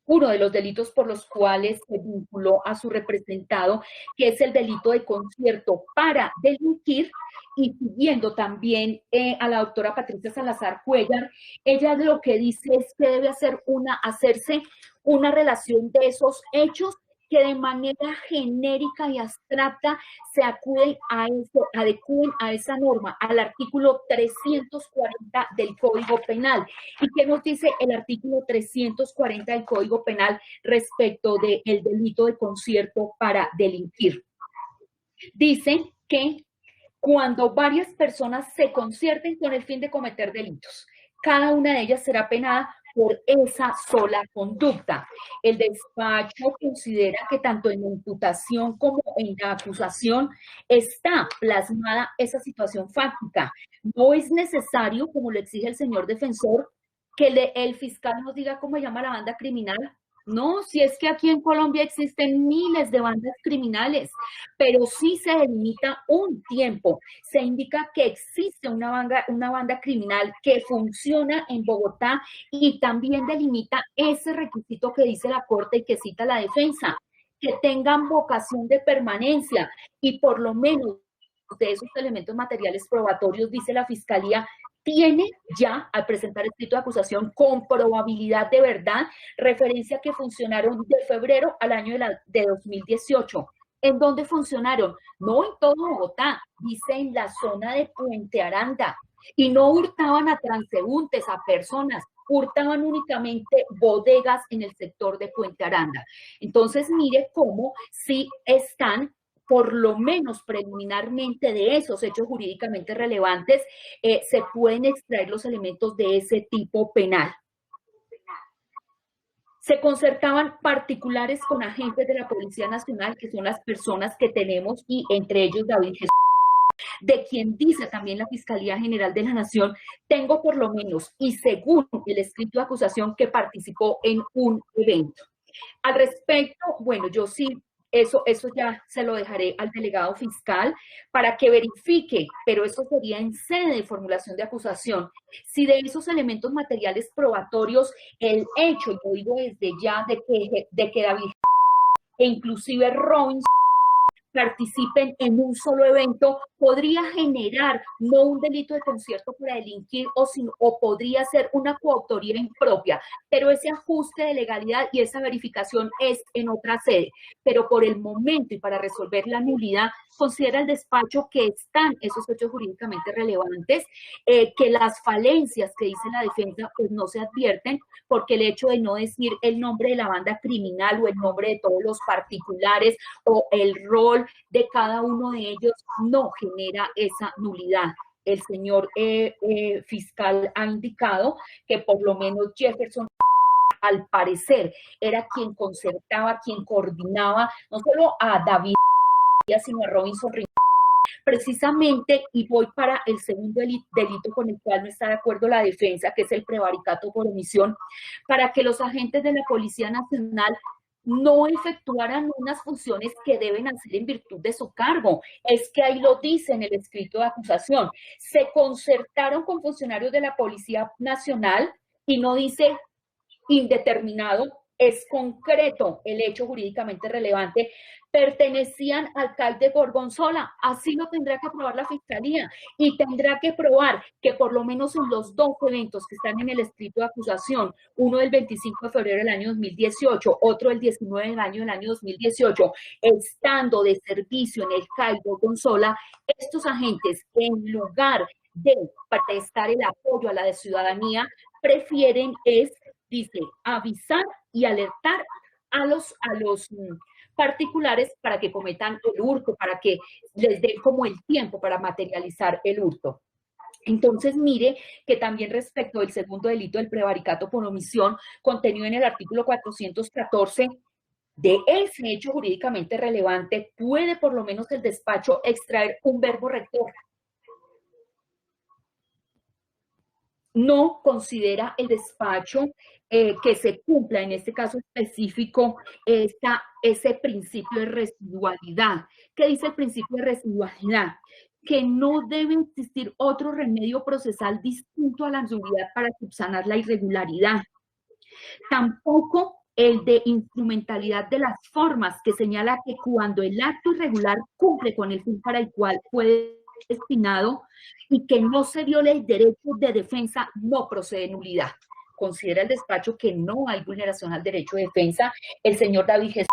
uno de los delitos por los cuales se vinculó a su representado, que es el delito de concierto para delinquir, y siguiendo también a la doctora Patricia Salazar Cuellar, ella lo que dice es que debe hacerse una relación de esos hechos que de manera genérica y abstracta se adecúen a esa norma, al artículo 340 del Código Penal. ¿Y qué nos dice el artículo 340 del Código Penal respecto del delito de concierto para delinquir? Dice que cuando varias personas se concierten con el fin de cometer delitos, cada una de ellas será penada por esa sola conducta. El despacho considera que tanto en la imputación como en la acusación está plasmada esa situación fáctica. No es necesario, como lo exige el señor defensor, que el fiscal nos diga cómo se llama la banda criminal. No, si es que aquí en Colombia existen miles de bandas criminales, pero sí se delimita un tiempo. Se indica que existe una banda criminal que funciona en Bogotá y también delimita ese requisito que dice la Corte y que cita la defensa, que tengan vocación de permanencia y por lo menos de esos elementos materiales probatorios, dice la Fiscalía, tiene ya, al presentar escrito de acusación con probabilidad de verdad, referencia que funcionaron de febrero al año de 2018. ¿En dónde funcionaron? No en todo Bogotá, dice en la zona de Puente Aranda. Y no hurtaban a transeúntes, a personas, hurtaban únicamente bodegas en el sector de Puente Aranda. Entonces, mire cómo sí están, por lo menos preliminarmente, de esos hechos jurídicamente relevantes, se pueden extraer los elementos de ese tipo penal. Se concertaban particulares con agentes de la Policía Nacional, que son las personas que tenemos, y entre ellos David Jesús, de quien dice también la Fiscalía General de la Nación, tengo por lo menos, y según el escrito de acusación, que participó en un evento. Al respecto, bueno, yo sí, eso ya se lo dejaré al delegado fiscal para que verifique, pero eso sería en sede de formulación de acusación, si de esos elementos materiales probatorios, el hecho, yo digo desde ya, de que David e inclusive Robinson participen en un solo evento, podría generar no un delito de concierto para delinquir o podría ser una coautoría impropia, pero ese ajuste de legalidad y esa verificación es en otra sede. Pero por el momento y para resolver la nulidad, considera el despacho que están esos hechos jurídicamente relevantes, que las falencias que dice la defensa pues no se advierten, porque el hecho de no decir el nombre de la banda criminal o el nombre de todos los particulares o el rol de cada uno de ellos no genera esa nulidad. El señor fiscal ha indicado que por lo menos Jefferson, al parecer, era quien concertaba, quien coordinaba, no solo a David, sino a Robinson Rincón, precisamente, y voy para el segundo delito con el cual no está de acuerdo la defensa, que es el prevaricato por omisión, para que los agentes de la Policía Nacional no efectuaran unas funciones que deben hacer en virtud de su cargo. Es que ahí lo dice en el escrito de acusación. Se concertaron con funcionarios de la Policía Nacional y no dice indeterminado, es concreto el hecho jurídicamente relevante, pertenecían al alcalde Gorgonzola. Así lo tendrá que probar la Fiscalía y tendrá que probar que por lo menos en los dos eventos que están en el escrito de acusación, uno del 25 de febrero del año 2018, otro del 19 del año 2018, estando de servicio en el CAI Gorgonzola, estos agentes, en lugar de prestar el apoyo a la ciudadanía, prefieren dice, avisar y alertar a los particulares para que cometan el hurto, para que les den como el tiempo para materializar el hurto. Entonces, mire que también respecto del segundo delito del prevaricato por omisión, contenido en el artículo 414, de ese hecho jurídicamente relevante, puede por lo menos el despacho extraer un verbo rector. No considera el despacho que se cumpla en este caso específico ese principio de residualidad. ¿Qué dice el principio de residualidad? Que no debe existir otro remedio procesal distinto a la nulidad para subsanar la irregularidad. Tampoco el de instrumentalidad de las formas, que señala que cuando el acto irregular cumple con el fin para el cual fue destinado y que no se viole el derecho de defensa, no procede nulidad. Considera el despacho que no hay vulneración al derecho de defensa. El señor David Jesús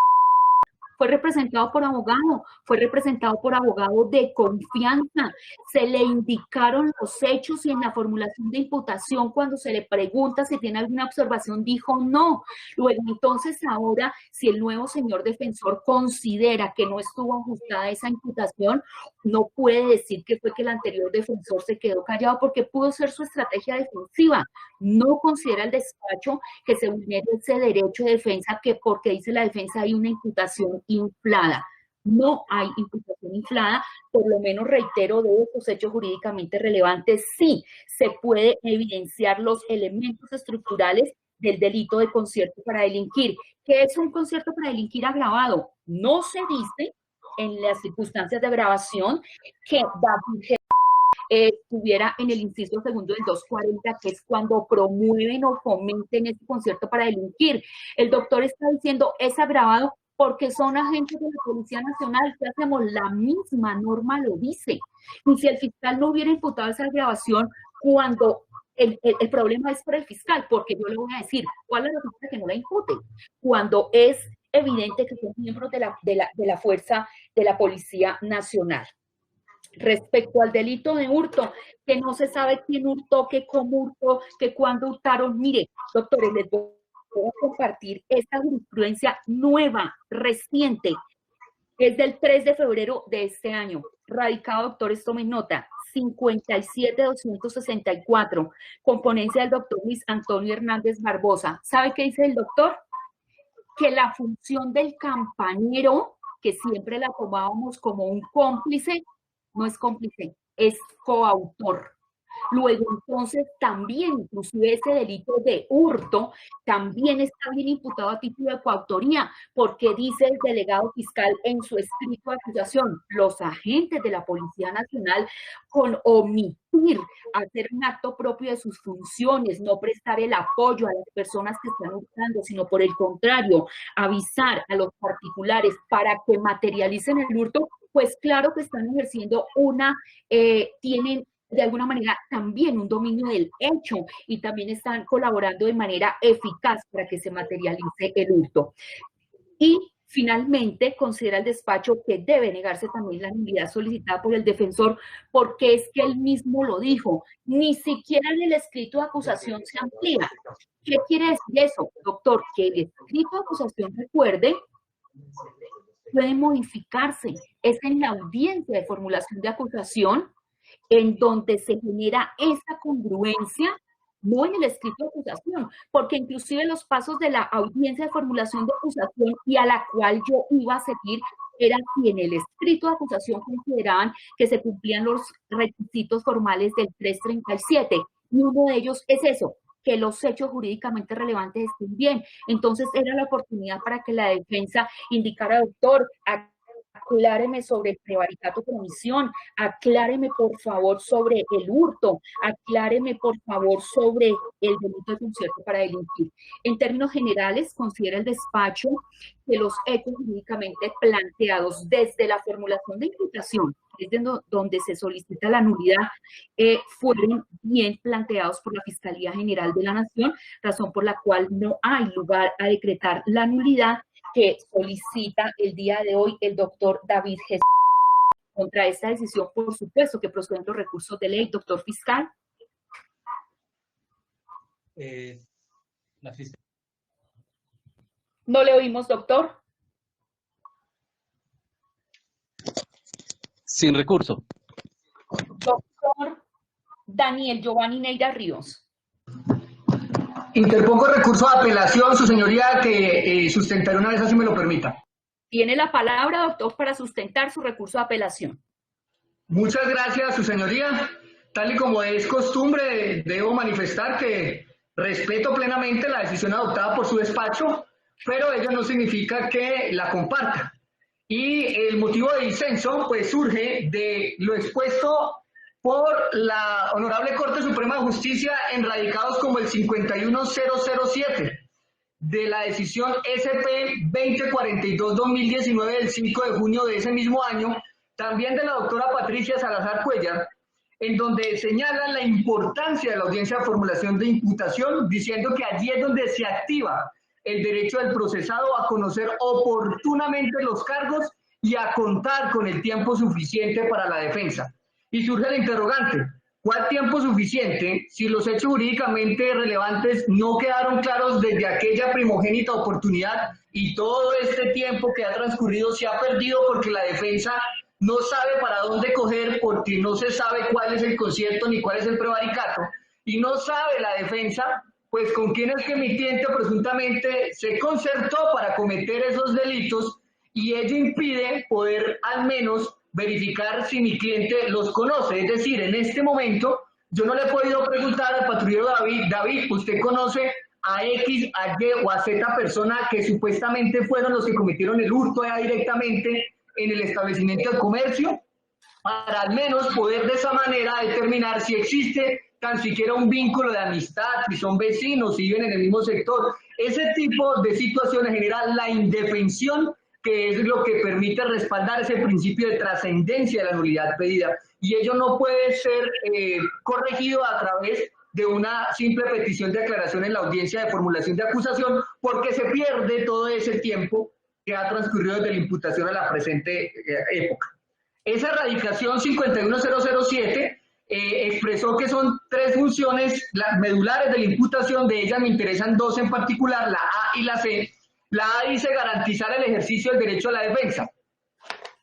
fue representado por abogado de confianza. Se le indicaron los hechos y en la formulación de imputación, cuando se le pregunta si tiene alguna observación, dijo no. Luego, entonces, ahora, si el nuevo señor defensor considera que no estuvo ajustada esa imputación, no puede decir que fue que el anterior defensor se quedó callado, porque pudo ser su estrategia defensiva. No considera el despacho que se vulnere ese derecho de defensa, que porque dice la defensa hay una imputación inflada. No hay imputación inflada, por lo menos reitero, de estos hechos jurídicamente relevantes, sí se puede evidenciar los elementos estructurales del delito de concierto para delinquir. ¿Qué es un concierto para delinquir agravado? No se dice en las circunstancias de agravación que David estuviera en el inciso segundo del 240, que es cuando promueven o fomenten ese concierto para delinquir. El doctor está diciendo es agravado porque son agentes de la Policía Nacional. ¿Qué hacemos? La misma norma lo dice. Y si el fiscal no hubiera imputado esa grabación cuando el problema es por el fiscal, porque yo le voy a decir, ¿cuál es la razón que no la impute? Cuando es evidente que son miembros de la fuerza de la Policía Nacional. Respecto al delito de hurto, que no se sabe quién hurtó, que cómo hurtó, que cuándo hurtaron. Mire, doctores, les voy a compartir esta jurisprudencia nueva, reciente, es del 3 de febrero de este año. Radicado, doctores, tomen nota, 57264, con ponencia del doctor Luis Antonio Hernández Barbosa. ¿Sabe qué dice el doctor? Que la función del campanero, que siempre la tomábamos como un cómplice, no es cómplice, es coautor. Luego, entonces, también, inclusive ese delito de hurto, también está bien imputado a título de coautoría, porque dice el delegado fiscal en su escrito de acusación, los agentes de la Policía Nacional, con omitir hacer un acto propio de sus funciones, no prestar el apoyo a las personas que están hurtando, sino por el contrario, avisar a los particulares para que materialicen el hurto, pues claro que están ejerciendo tienen de alguna manera también un dominio del hecho y también están colaborando de manera eficaz para que se materialice el hurto. Y finalmente considera el despacho que debe negarse también la nulidad solicitada por el defensor, porque es que él mismo lo dijo, ni siquiera en el escrito de acusación se amplía. ¿Qué quiere decir eso, doctor? Que el escrito de acusación, recuerde, puede modificarse. Es en la audiencia de formulación de acusación en donde se genera esa congruencia, no en el escrito de acusación, porque inclusive los pasos de la audiencia de formulación de acusación y a la cual yo iba a seguir era si en el escrito de acusación consideraban que se cumplían los requisitos formales del 337, y uno de ellos es eso, que los hechos jurídicamente relevantes estén bien. Entonces era la oportunidad para que la defensa indicara, doctor, acláreme sobre el prevaricato por omisión, acláreme por favor sobre el hurto, acláreme por favor sobre el delito de concierto para delinquir. En términos generales, considera el despacho que los hechos jurídicamente planteados desde la formulación de imputación, desde donde se solicita la nulidad, fueron bien planteados por la Fiscalía General de la Nación, razón por la cual no hay lugar a decretar la nulidad que solicita el día de hoy el doctor David Jesús. Contra esta decisión, por supuesto, que proceden los recursos de ley. Doctor fiscal. La fiscal. No le oímos, doctor. Sin recurso. Doctor Daniel Giovanni Neira Ríos. Interpongo recurso de apelación, su señoría, que sustentaré una vez así me lo permita. Tiene la palabra, doctor, para sustentar su recurso de apelación. Muchas gracias, su señoría. Tal y como es costumbre, debo manifestar que respeto plenamente la decisión adoptada por su despacho, pero ello no significa que la comparta. Y el motivo de disenso, pues, surge de lo expuesto por la Honorable Corte Suprema de Justicia en radicados como el 51007 de la decisión SP 2042-2019 del 5 de junio de ese mismo año, también de la doctora Patricia Salazar Cuellar, en donde señalan la importancia de la audiencia de formulación de imputación, diciendo que allí es donde se activa el derecho del procesado a conocer oportunamente los cargos y a contar con el tiempo suficiente para la defensa. Y surge el interrogante, ¿cuál tiempo suficiente si los hechos jurídicamente relevantes no quedaron claros desde aquella primogénita oportunidad y todo este tiempo que ha transcurrido se ha perdido porque la defensa no sabe para dónde coger, porque no se sabe cuál es el concierto ni cuál es el prevaricato, y no sabe la defensa pues con quién es que mi cliente presuntamente se concertó para cometer esos delitos, y ello impide poder al menos verificar si mi cliente los conoce? Es decir, en este momento yo no le he podido preguntar al patrullero David, ¿usted conoce a X, a Y o a Z persona que supuestamente fueron los que cometieron el hurto ya directamente en el establecimiento de comercio? Para al menos poder de esa manera determinar si existe tan siquiera un vínculo de amistad, si son vecinos, si viven en el mismo sector. Ese tipo de situaciones genera la indefensión que es lo que permite respaldar ese principio de trascendencia de la nulidad pedida. Y ello no puede ser corregido a través de una simple petición de aclaración en la audiencia de formulación de acusación, porque se pierde todo ese tiempo que ha transcurrido desde la imputación a la presente época. Esa erradicación 51007 expresó que son 3 funciones las medulares de la imputación, de ellas me interesan 2 en particular, la A y la C. La A dice garantizar el ejercicio del derecho a la defensa.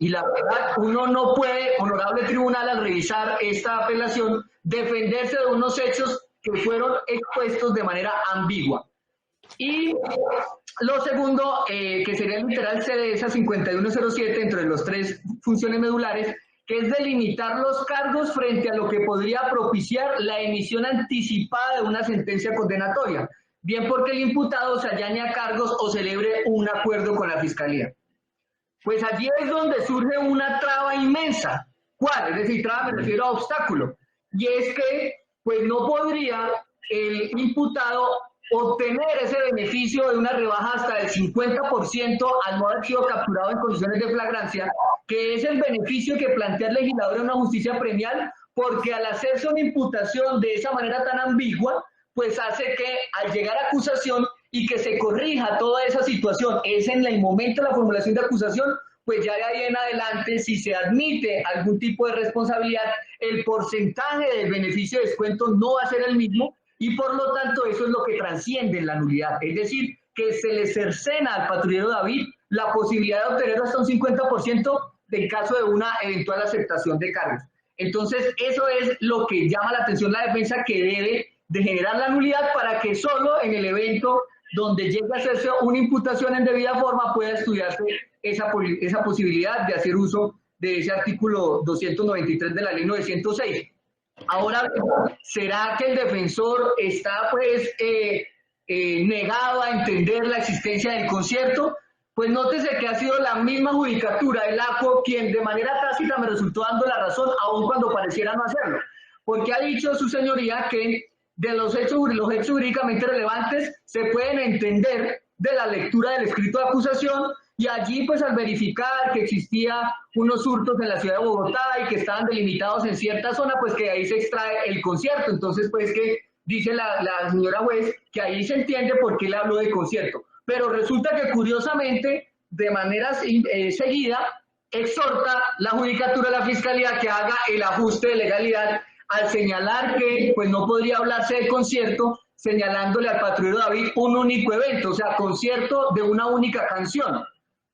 Y la verdad, uno no puede, honorable tribunal, al revisar esta apelación, defenderse de unos hechos que fueron expuestos de manera ambigua. Y lo segundo, que sería el literal C de esa 5107, entre los 3 funciones medulares, que es delimitar los cargos frente a lo que podría propiciar la emisión anticipada de una sentencia condenatoria, bien porque el imputado se allañe a cargos o celebre un acuerdo con la Fiscalía. Pues allí es donde surge una traba inmensa. ¿Cuál? Es decir, traba me refiero a obstáculo. Y es que, pues no podría el imputado obtener ese beneficio de una rebaja hasta del 50% al no haber sido capturado en condiciones de flagrancia, que es el beneficio que plantea el legislador en una justicia premial, porque al hacerse una imputación de esa manera tan ambigua, pues hace que al llegar a acusación y que se corrija toda esa situación, es en el momento de la formulación de acusación, pues ya de ahí en adelante, si se admite algún tipo de responsabilidad, el porcentaje del beneficio de descuento no va a ser el mismo, y por lo tanto eso es lo que trasciende en la nulidad, es decir, que se le cercena al patrullero David la posibilidad de obtener hasta un 50% en caso de una eventual aceptación de cargos. Entonces, eso es lo que llama la atención la defensa, que debe de generar la nulidad para que solo en el evento donde llegue a hacerse una imputación en debida forma pueda estudiarse esa posibilidad de hacer uso de ese artículo 293 de la ley 906. Ahora, ¿será que el defensor está pues negado a entender la existencia del concierto? Pues nótese que ha sido la misma judicatura, el ACO, quien de manera tácita me resultó dando la razón, aun cuando pareciera no hacerlo, porque ha dicho su señoría que de los hechos jurídicamente relevantes se pueden entender de la lectura del escrito de acusación, y allí pues al verificar que existía unos hurtos en la ciudad de Bogotá y que estaban delimitados en cierta zona, pues que ahí se extrae el concierto. Entonces pues que dice la señora juez que ahí se entiende por qué le habló de concierto. Pero resulta que curiosamente, de manera seguida, exhorta la judicatura a la Fiscalía que haga el ajuste de legalidad al señalar que pues no podría hablarse de concierto, señalándole al patrullero David un único evento, o sea, concierto de una única canción.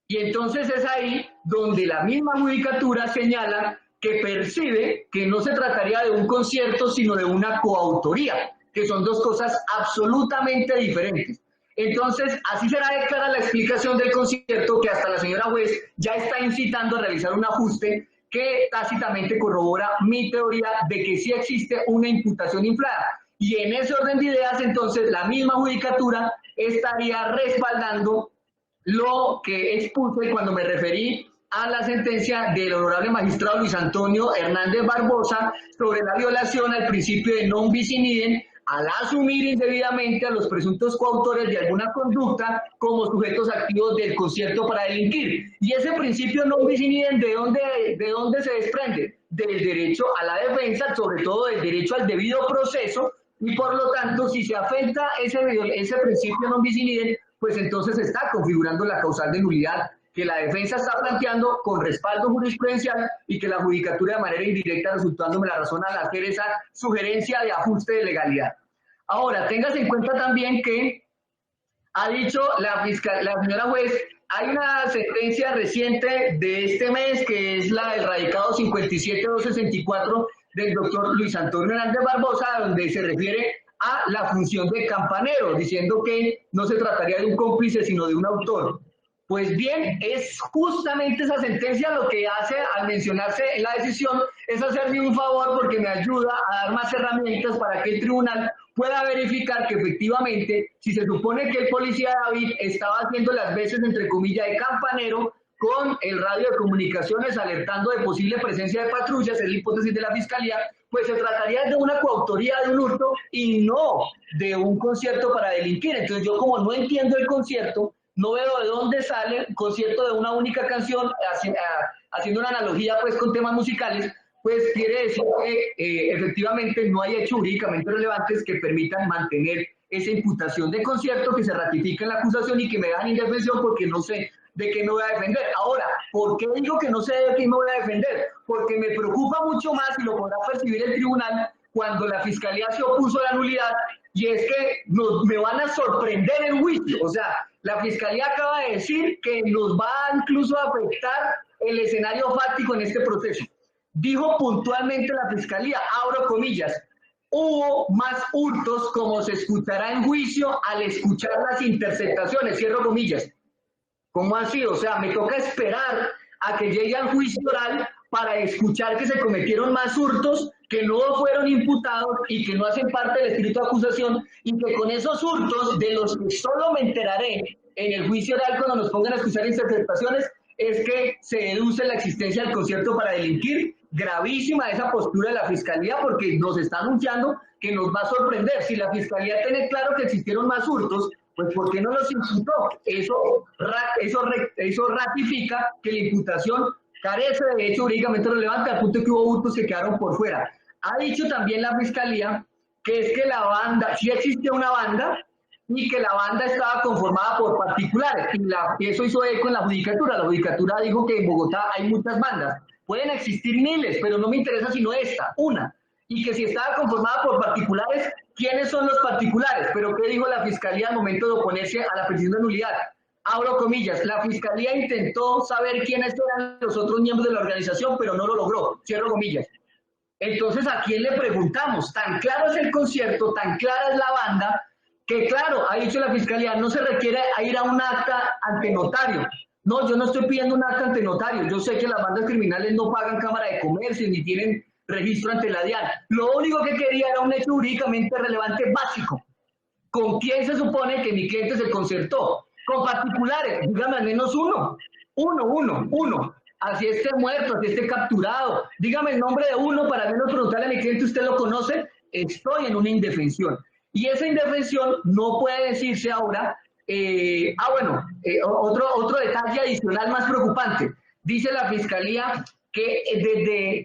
Y entonces es ahí donde la misma judicatura señala que percibe que no se trataría de un concierto, sino de una coautoría, que son 2 cosas absolutamente diferentes. Entonces, así será de clara la explicación del concierto, que hasta la señora juez ya está incitando a realizar un ajuste que tácitamente corrobora mi teoría de que sí existe una imputación inflada. Y en ese orden de ideas, entonces, la misma judicatura estaría respaldando lo que expuse cuando me referí a la sentencia del honorable magistrado Luis Antonio Hernández Barbosa sobre la violación al principio de non bis in idem, al asumir indebidamente a los presuntos coautores de alguna conducta como sujetos activos del concierto para delinquir. Y ese principio non bis in idem, ¿de dónde se desprende? Del derecho a la defensa, sobre todo del derecho al debido proceso, y por lo tanto, si se afecta ese principio non bis in idem, pues entonces se está configurando la causal de nulidad que la defensa está planteando con respaldo jurisprudencial y que la judicatura de manera indirecta resultó dándome la razón al hacer esa sugerencia de ajuste de legalidad. Ahora, téngase en cuenta también que ha dicho la señora juez, hay una sentencia reciente de este mes que es la del radicado 57264 del doctor Luis Antonio Hernández Barbosa, donde se refiere a la función de campanero, diciendo que no se trataría de un cómplice, sino de un autor. Pues bien, es justamente esa sentencia lo que hace al mencionarse en la decisión, es hacerme un favor porque me ayuda a dar más herramientas para que el tribunal pueda verificar que efectivamente, si se supone que el policía David estaba haciendo las veces, entre comillas, de campanero, con el radio de comunicaciones alertando de posible presencia de patrullas, es la hipótesis de la Fiscalía, pues se trataría de una coautoría de un hurto y no de un concierto para delinquir. Entonces yo, como no entiendo el concierto, no veo de dónde sale un concierto de una única canción, haciendo una analogía pues con temas musicales, pues quiere decir que efectivamente no hay hechos jurídicamente relevantes que permitan mantener esa imputación de concierto, que se ratifica en la acusación y que me dan indefensión porque no sé de qué me voy a defender. Ahora, ¿por qué digo que no sé de qué me voy a defender? Porque me preocupa mucho más, y lo podrá percibir el tribunal, cuando la Fiscalía se opuso a la nulidad, y es que me van a sorprender el juicio. O sea, la Fiscalía acaba de decir que nos va incluso a afectar el escenario fáctico en este proceso. Dijo puntualmente la Fiscalía, abro comillas, hubo más hurtos como se escuchará en juicio al escuchar las interceptaciones, cierro comillas. ¿Cómo así? O sea, me toca esperar a que llegue al juicio oral para escuchar que se cometieron más hurtos, que no fueron imputados y que no hacen parte del escrito de acusación, y que con esos hurtos, de los que solo me enteraré en el juicio oral cuando nos pongan a escuchar interpretaciones, es que se deduce la existencia del concierto para delinquir. Gravísima esa postura de la Fiscalía, porque nos está anunciando que nos va a sorprender. Si la Fiscalía tiene claro que existieron más hurtos, pues ¿por qué no los imputó? Eso ratifica que la imputación carece de hecho jurídicamente relevante, al punto de que hubo hurtos que quedaron por fuera. Ha dicho también la Fiscalía que es que la banda, sí existía una banda, y que la banda estaba conformada por particulares, y eso hizo eco en la Judicatura. La Judicatura dijo que en Bogotá hay muchas bandas, pueden existir miles, pero no me interesa sino esta, una, y que si estaba conformada por particulares, ¿quiénes son los particulares? Pero ¿qué dijo la Fiscalía al momento de oponerse a la petición de nulidad? Abro comillas, la Fiscalía intentó saber quiénes eran los otros miembros de la organización, pero no lo logró, cierro comillas. Entonces, ¿a quién le preguntamos? Tan claro es el concierto, tan clara es la banda, que claro, ha dicho la Fiscalía, no se requiere ir a un acta ante notario. No, yo no estoy pidiendo un acta ante notario. Yo sé que las bandas criminales no pagan cámara de comercio ni tienen registro ante la DIAN. Lo único que quería era un hecho jurídicamente relevante básico. ¿Con quién se supone que mi cliente se concertó? Con particulares, dígame al menos uno. Uno. Así esté muerto, así esté capturado. Dígame el nombre de uno para al menos preguntarle a mi cliente, ¿usted lo conoce? Estoy en una indefensión. Y esa indefensión no puede decirse ahora. Otro detalle adicional más preocupante. Dice la Fiscalía que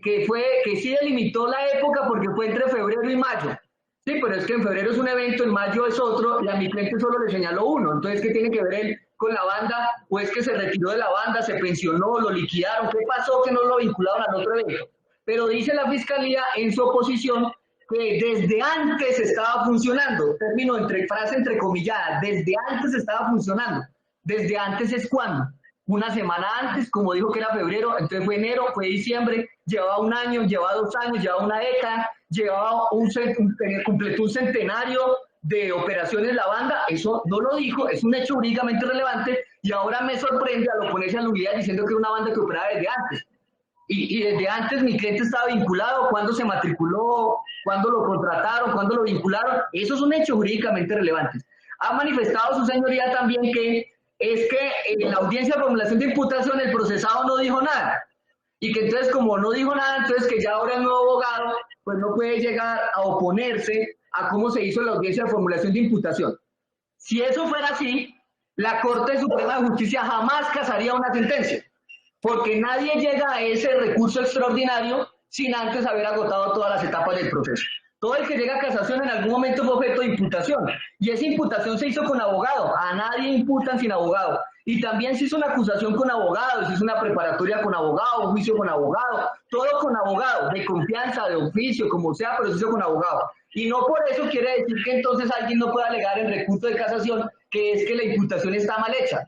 que sí delimitó la época porque fue entre febrero y mayo. Sí, pero es que en febrero es un evento, en mayo es otro, y a mi cliente solo le señaló uno. Entonces, ¿qué tiene que ver él con la banda? ¿O es que se retiró de la banda, se pensionó, lo liquidaron? ¿Qué pasó que no lo vincularon al otro evento? Pero dice la Fiscalía en su oposición que desde antes estaba funcionando, término frase entrecomillada, desde antes estaba funcionando. Desde antes es cuando, una semana antes, como dijo que era febrero, entonces fue enero, fue diciembre, llevaba un año, llevaba 2 años, llevaba una década, completó un centenario de operaciones la banda. Eso no lo dijo, es un hecho jurídicamente relevante, y ahora me sorprende al oponerse a la nulidad diciendo que era una banda que operaba desde antes. Y desde antes mi cliente estaba vinculado, cuándo se matriculó, cuándo lo contrataron, cuándo lo vincularon. Esos son hechos jurídicamente relevantes. Ha manifestado su señoría también que es que en la audiencia de formulación de imputación el procesado no dijo nada. Y que entonces, como no dijo nada, entonces que ya ahora el nuevo abogado pues no puede llegar a oponerse a cómo se hizo la audiencia de formulación de imputación. Si eso fuera así, la Corte Suprema de Justicia jamás casaría una sentencia, porque nadie llega a ese recurso extraordinario sin antes haber agotado todas las etapas del proceso. Todo el que llega a casación en algún momento fue objeto de imputación, y esa imputación se hizo con abogado. A nadie imputan sin abogado. Y también se hizo una acusación con abogado, se hizo una preparatoria con abogado, un juicio con abogado, todo con abogado, de confianza, de oficio, como sea, pero se hizo con abogado. Y no por eso quiere decir que entonces alguien no pueda alegar en recurso de casación que es que la imputación está mal hecha.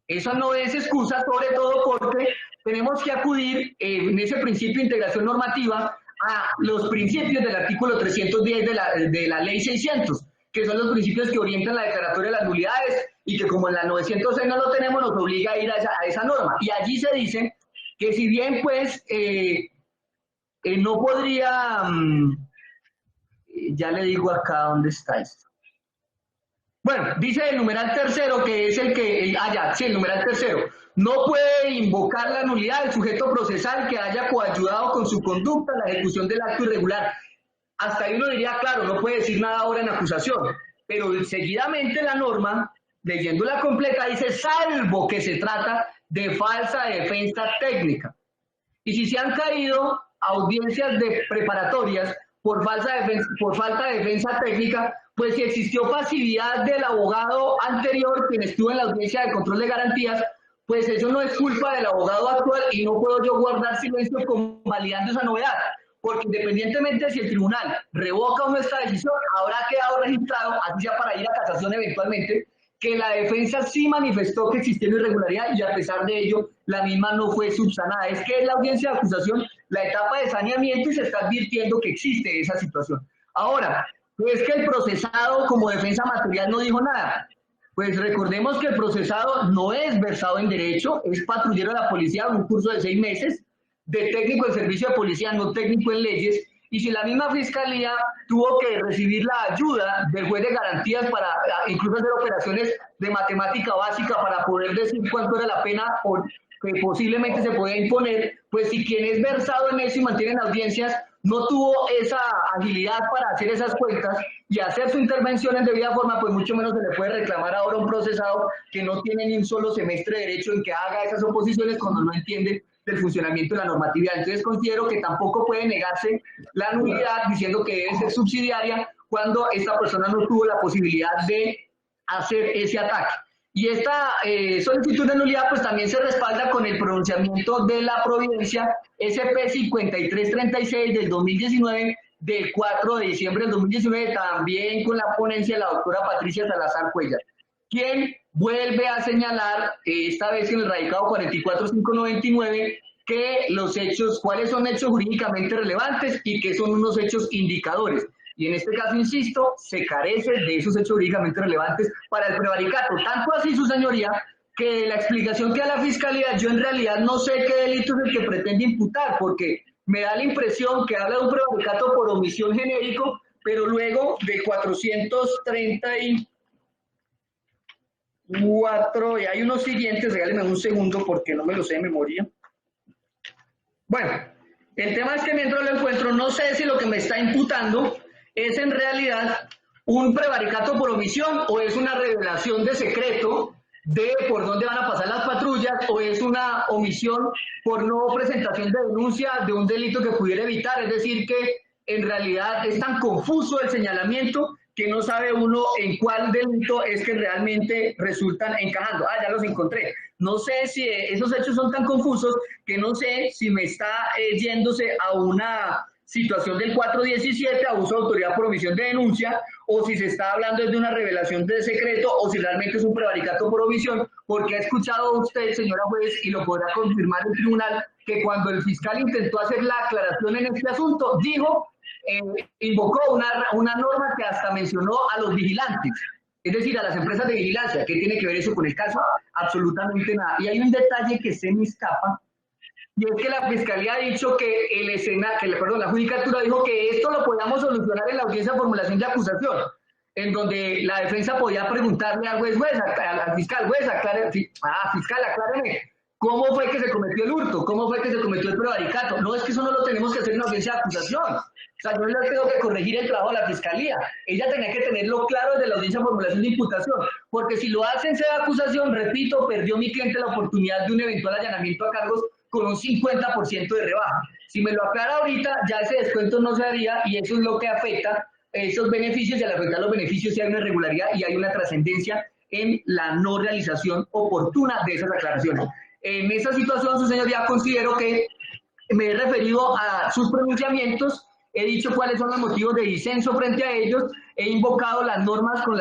Eso no es excusa, sobre todo porque tenemos que acudir en ese principio de integración normativa a los principios del artículo 310 de la ley 600, que son los principios que orientan la declaratoria de las nulidades, y que como en la 906 no lo tenemos, nos obliga a ir a esa norma. Y allí se dice que si bien pues no podría, ya le digo acá dónde está esto. Bueno, dice el numeral tercero, que es el numeral tercero. No puede invocar la nulidad del sujeto procesal que haya coayudado con su conducta la ejecución del acto irregular. Hasta ahí uno diría, claro, no puede decir nada ahora en acusación, pero seguidamente la norma leyéndola completa, dice salvo que se trata de falsa defensa técnica. Y si se han caído audiencias preparatorias por falta de defensa técnica, pues si existió pasividad del abogado anterior, quien estuvo en la audiencia de control de garantías, pues eso no es culpa del abogado actual y no puedo yo guardar silencio convalidando esa novedad, porque independientemente de si el tribunal revoca o no esta decisión, habrá quedado registrado, así sea para ir a casación eventualmente, que la defensa sí manifestó que existía una irregularidad y a pesar de ello la misma no fue subsanada. Es que es la audiencia de acusación la etapa de saneamiento y se está advirtiendo que existe esa situación. Ahora, es que el procesado como defensa material no dijo nada. Pues recordemos que el procesado no es versado en derecho, es patrullero de la policía, un curso de 6 meses, de técnico de servicio de policía, no técnico en leyes, y si la misma fiscalía tuvo que recibir la ayuda del juez de garantías para incluso hacer operaciones de matemática básica para poder decir cuánto era la pena que posiblemente se podía imponer, pues si quien es versado en eso y mantiene audiencias no tuvo esa agilidad para hacer esas cuentas y hacer su intervención en debida forma, pues mucho menos se le puede reclamar ahora a un procesado que no tiene ni un solo semestre de derecho en que haga esas oposiciones cuando no entiende del funcionamiento de la normatividad. Entonces considero que tampoco puede negarse la nulidad diciendo que debe ser subsidiaria cuando esta persona no tuvo la posibilidad de hacer ese ataque. Y esta solicitud de nulidad pues también se respalda con el pronunciamiento de la Providencia SP 5336 del 2019, del 4 de diciembre del 2019, también con la ponencia de la doctora Patricia Salazar Cuellar, quien vuelve a señalar, esta vez en el radicado 44599, que los hechos, cuáles son hechos jurídicamente relevantes y qué son unos hechos indicadores. Y en este caso, insisto, se carece de esos hechos jurídicamente relevantes para el prevaricato. Tanto así, su señoría, que la explicación que da la Fiscalía, yo en realidad no sé qué delito es el que pretende imputar, porque me da la impresión que habla de un prevaricato por omisión genérico, pero luego de 434, y hay unos siguientes, regáleme un segundo porque no me lo sé de memoria. Bueno, el tema es que mientras lo encuentro, no sé si lo que me está imputando es en realidad un prevaricato por omisión o es una revelación de secreto de por dónde van a pasar las patrullas o es una omisión por no presentación de denuncia de un delito que pudiera evitar. Es decir, que en realidad es tan confuso el señalamiento que no sabe uno en cuál delito es que realmente resultan encajando. Ah, ya los encontré. No sé si esos hechos son tan confusos que no sé si me está yéndose a una situación del 417, abuso de autoridad por omisión de denuncia, o si se está hablando de una revelación de secreto, o si realmente es un prevaricato por omisión, porque ha escuchado usted, señora juez, y lo podrá confirmar el tribunal, que cuando el fiscal intentó hacer la aclaración en este asunto, dijo, invocó una norma que hasta mencionó a los vigilantes, es decir, a las empresas de vigilancia. ¿Qué tiene que ver eso con el caso? Absolutamente nada. Y hay un detalle que se me escapa, y es que la Fiscalía ha dicho que la Judicatura dijo que esto lo podíamos solucionar en la audiencia de formulación de acusación, en donde la defensa podía preguntarle al al fiscal, fiscal, acláreme, ¿cómo fue que se cometió el hurto? ¿Cómo fue que se cometió el prevaricato? No, es que eso no lo tenemos que hacer en la audiencia de acusación. O sea, yo no le tengo que corregir el trabajo a la Fiscalía. Ella tenía que tenerlo claro desde la audiencia de formulación de imputación, porque si lo hacen sea de acusación, repito, perdió mi cliente la oportunidad de un eventual allanamiento a cargos con un 50% de rebaja. Si me lo aclara ahorita, ya ese descuento no se haría y eso es lo que afecta esos beneficios, y al afectar los beneficios si hay una irregularidad y hay una trascendencia en la no realización oportuna de esas aclaraciones. En esa situación, su señoría, considero que me he referido a sus pronunciamientos, he dicho cuáles son los motivos de disenso frente a ellos, he invocado las normas de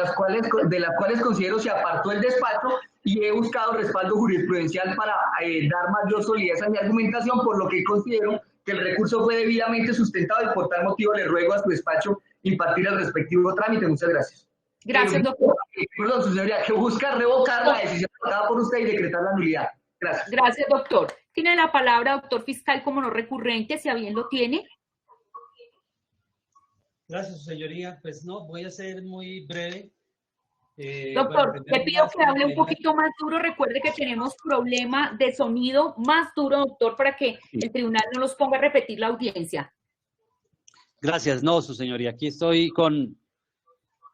las cuales considero se apartó el despacho y he buscado respaldo jurisprudencial para dar mayor solidez a mi argumentación, por lo que considero que el recurso fue debidamente sustentado y por tal motivo le ruego a su despacho impartir el respectivo trámite. Muchas gracias. Gracias, doctor. Perdón, su señoría, que busca revocar la decisión adoptada por usted y decretar la nulidad. Gracias. Gracias, doctor. Tiene la palabra, doctor fiscal, como no recurrente, si a bien lo tiene. Gracias, su señoría. Pues no, voy a ser muy breve. Doctor, bueno, le pido que hable un poquito más duro. Recuerde que tenemos problema de sonido más duro, doctor, para que el tribunal no nos ponga a repetir la audiencia. Gracias, no, su señoría. Aquí estoy con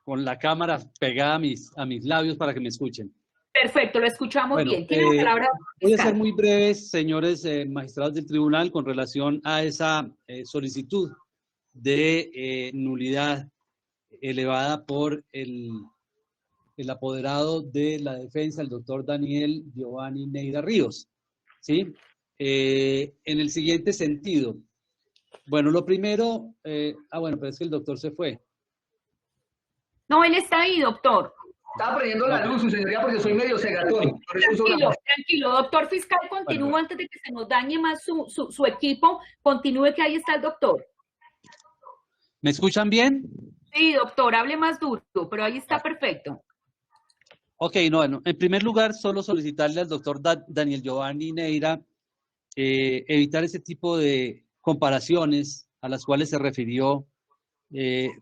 con la cámara pegada a mis labios para que me escuchen. Perfecto, lo escuchamos Bueno, bien. Tiene la palabra. voy a fiscal. ser muy breves, señores magistrados del tribunal, con relación a esa solicitud de nulidad elevada por el apoderado de la defensa, el doctor Daniel Giovanni Neira Ríos. ¿Sí? En el siguiente sentido. Bueno, lo primero, bueno, pero es que el doctor se fue. No, él está ahí, doctor. Estaba prendiendo la luz, su señoría, porque soy medio cegatón. Por eso uso Tranquilo, la- tranquilo. Doctor fiscal, continúe Bueno. antes de que se nos dañe más su equipo. Continúe, que ahí está el doctor. ¿Me escuchan bien? Sí, doctor, hable más duro, pero ahí está perfecto. Ok, no, bueno, en primer lugar, solo solicitarle al doctor Daniel Giovanni Neira evitar ese tipo de comparaciones a las cuales se refirió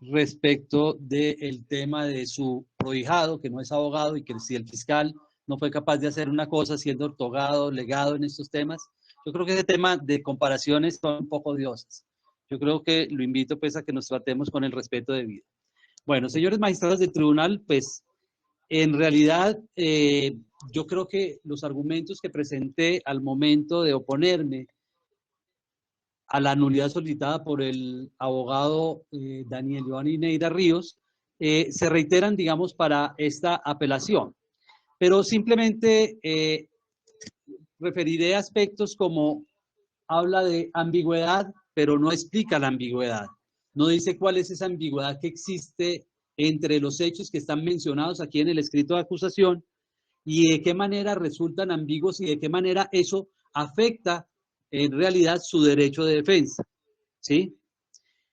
respecto del tema de su prohijado, que no es abogado, y que si el fiscal no fue capaz de hacer una cosa siendo ortogado, legado en estos temas. Yo creo que ese tema de comparaciones son un poco odiosas. Yo creo que lo invito pues a que nos tratemos con el respeto debido. Bueno, señores magistrados del tribunal, pues en realidad yo creo que los argumentos que presenté al momento de oponerme a la nulidad solicitada por el abogado Daniel Giovanni Neira Ríos, se reiteran, digamos, para esta apelación. Pero simplemente referiré aspectos como habla de ambigüedad, pero no explica la ambigüedad. No dice cuál es esa ambigüedad que existe entre los hechos que están mencionados aquí en el escrito de acusación y de qué manera resultan ambiguos y de qué manera eso afecta en realidad su derecho de defensa, ¿sí?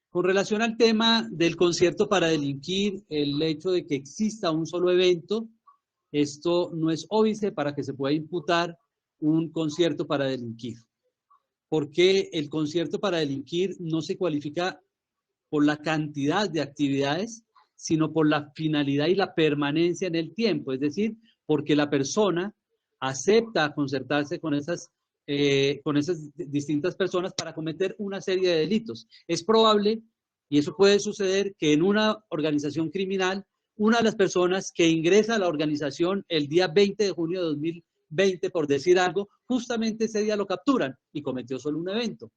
Con relación al tema del concierto para delinquir, el hecho de que exista un solo evento, esto no es óbice para que se pueda imputar un concierto para delinquir. Porque el concierto para delinquir no se cualifica por la cantidad de actividades, sino por la finalidad y la permanencia en el tiempo, es decir, porque la persona acepta concertarse con esas distintas personas para cometer una serie de delitos. Es probable, y eso puede suceder, que en una organización criminal, una de las personas que ingresa a la organización el día 20 de junio de 2020, por decir algo, justamente ese día lo capturan y cometió solo un evento,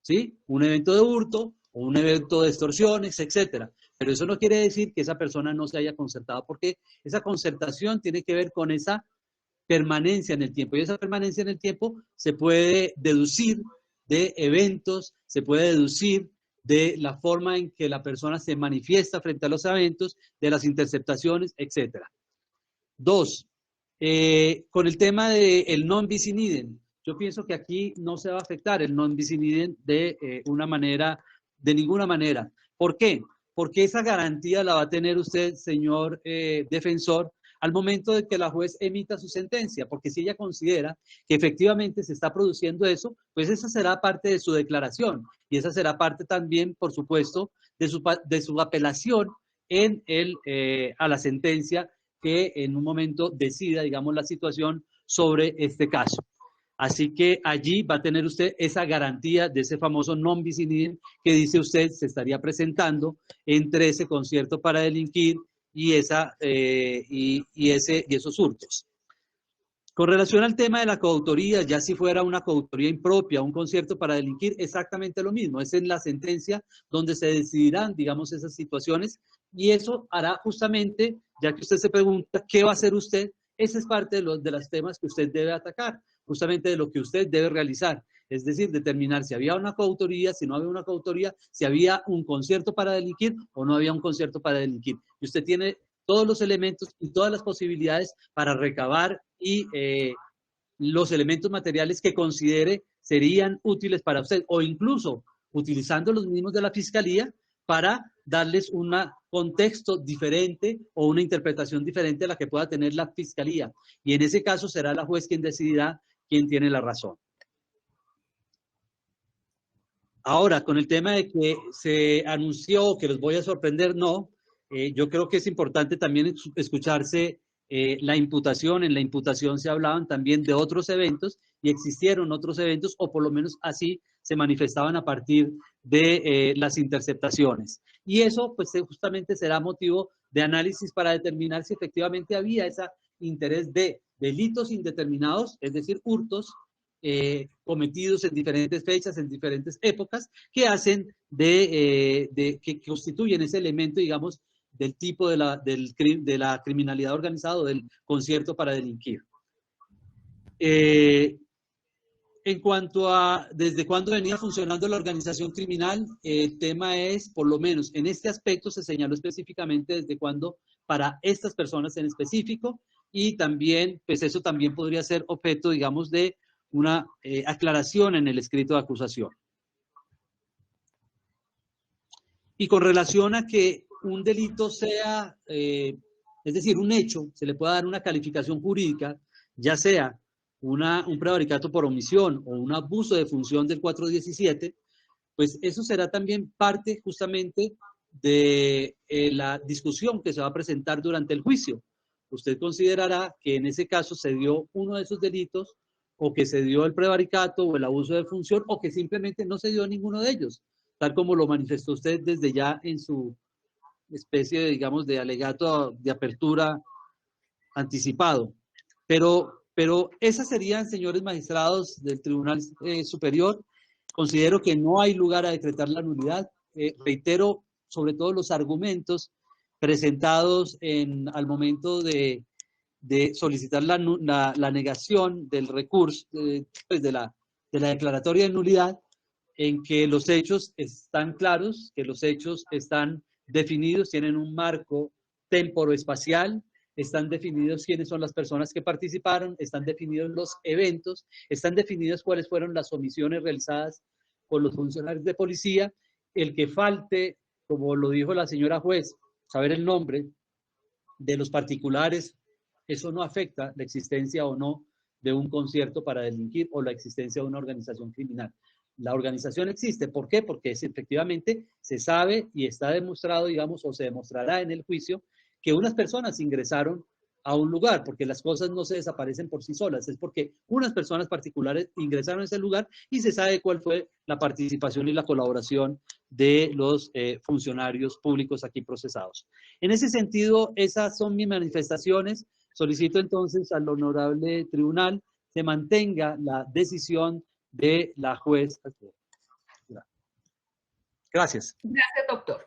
¿sí? Un evento de hurto o un evento de extorsiones, etcétera. Pero eso no quiere decir que esa persona no se haya concertado, porque esa concertación tiene que ver con esa permanencia en el tiempo. Y esa permanencia en el tiempo se puede deducir de eventos, se puede deducir de la forma en que la persona se manifiesta frente a los eventos, de las interceptaciones, etc. Dos, con el tema del non bis in idem, yo pienso que aquí no se va a afectar el non bis in idem de ninguna manera. ¿Por qué? Porque esa garantía la va a tener usted, señor defensor, al momento de que la juez emita su sentencia, porque si ella considera que efectivamente se está produciendo eso, pues esa será parte de su declaración y esa será parte también, por supuesto, de su apelación a la sentencia que en un momento decida, digamos, la situación sobre este caso. Así que allí va a tener usted esa garantía de ese famoso non bis in idem que dice usted se estaría presentando entre ese concierto para delinquir y esos hurtos. Con relación al tema de la coautoría, ya si fuera una coautoría impropia, un concierto para delinquir, exactamente lo mismo. Es en la sentencia donde se decidirán, digamos, esas situaciones, y eso hará justamente, ya que usted se pregunta, ¿qué va a hacer usted? Ese es parte de los temas que usted debe atacar, justamente de lo que usted debe realizar. Es decir, determinar si había una coautoría, si no había una coautoría, si había un concierto para delinquir o no había un concierto para delinquir. Y usted tiene todos los elementos y todas las posibilidades para recabar y los elementos materiales que considere serían útiles para usted, o incluso utilizando los mismos de la Fiscalía para darles un contexto diferente o una interpretación diferente a la que pueda tener la Fiscalía. Y en ese caso será la juez quien decidirá quién tiene la razón. Ahora, con el tema de que se anunció que los voy a sorprender, no. Yo creo que es importante también escucharse en la imputación se hablaban también de otros eventos y existieron otros eventos, o por lo menos así se manifestaban a partir de las interceptaciones. Y eso pues justamente será motivo de análisis para determinar si efectivamente había ese interés de delitos indeterminados, es decir, hurtos cometidos en diferentes fechas, en diferentes épocas, que hacen que constituyen ese elemento, digamos, del tipo de la criminalidad organizada o del concierto para delinquir. En cuanto a desde cuándo venía funcionando la organización criminal, el tema es, por lo menos en este aspecto, se señaló específicamente desde cuándo para estas personas en específico, y también, pues eso también podría ser objeto, digamos, de una aclaración en el escrito de acusación. Y con relación a que un delito sea, es decir, un hecho, se le pueda dar una calificación jurídica, ya sea un prevaricato por omisión o un abuso de función del 417, pues eso será también parte justamente de la discusión que se va a presentar durante el juicio. Usted considerará que en ese caso se dio uno de esos delitos, o que se dio el prevaricato o el abuso de función, o que simplemente no se dio ninguno de ellos, tal como lo manifestó usted desde ya en su especie de, digamos, de alegato de apertura anticipado. Pero esas serían, señores magistrados del Tribunal Superior. Considero que no hay lugar a decretar la nulidad. Reitero sobre todo los argumentos presentados al momento de solicitar la negación del recurso, pues de la declaratoria de nulidad, en que los hechos están claros, que los hechos están definidos, tienen un marco temporoespacial, están definidos quiénes son las personas que participaron, están definidos los eventos, están definidos cuáles fueron las omisiones realizadas por los funcionarios de policía. El que falte, como lo dijo la señora juez, saber el nombre de los particulares, eso no afecta la existencia o no de un concierto para delinquir o la existencia de una organización criminal. La organización existe. ¿Por qué? Porque efectivamente se sabe y está demostrado, digamos, o se demostrará en el juicio, que unas personas ingresaron a un lugar, porque las cosas no se desaparecen por sí solas, es porque unas personas particulares ingresaron a ese lugar y se sabe cuál fue la participación y la colaboración de los funcionarios públicos aquí procesados. En ese sentido, esas son mis manifestaciones. Solicito entonces al honorable tribunal se mantenga la decisión de la juez. Gracias. Gracias, doctor.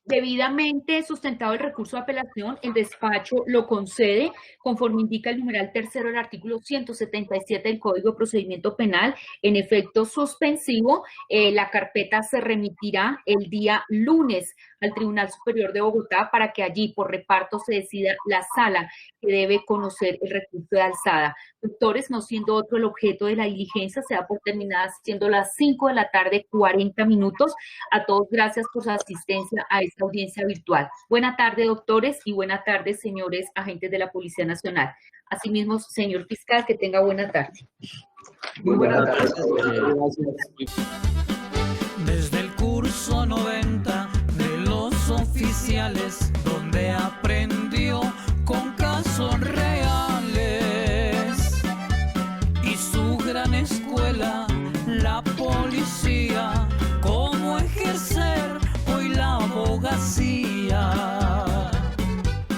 Debidamente sustentado el recurso de apelación, el despacho lo concede conforme indica el numeral tercero del artículo 177 del Código de Procedimiento Penal. En efecto suspensivo, la carpeta se remitirá el día lunes al Tribunal Superior de Bogotá para que allí por reparto se decida la sala que debe conocer el recurso de alzada. Doctores, no siendo otro el objeto de la diligencia, se da por terminada siendo las 5 de la tarde, 40 minutos. A todos gracias por su asistencia a esta audiencia virtual. Buena tarde, doctores, y buena tarde, señores agentes de la Policía Nacional. Asimismo, señor fiscal, que tenga buena tarde. Muy buenas tardes. Desde el curso 90 de los oficiales, donde aprendió con casos reales, y su gran escuela, la policía, cómo ejercer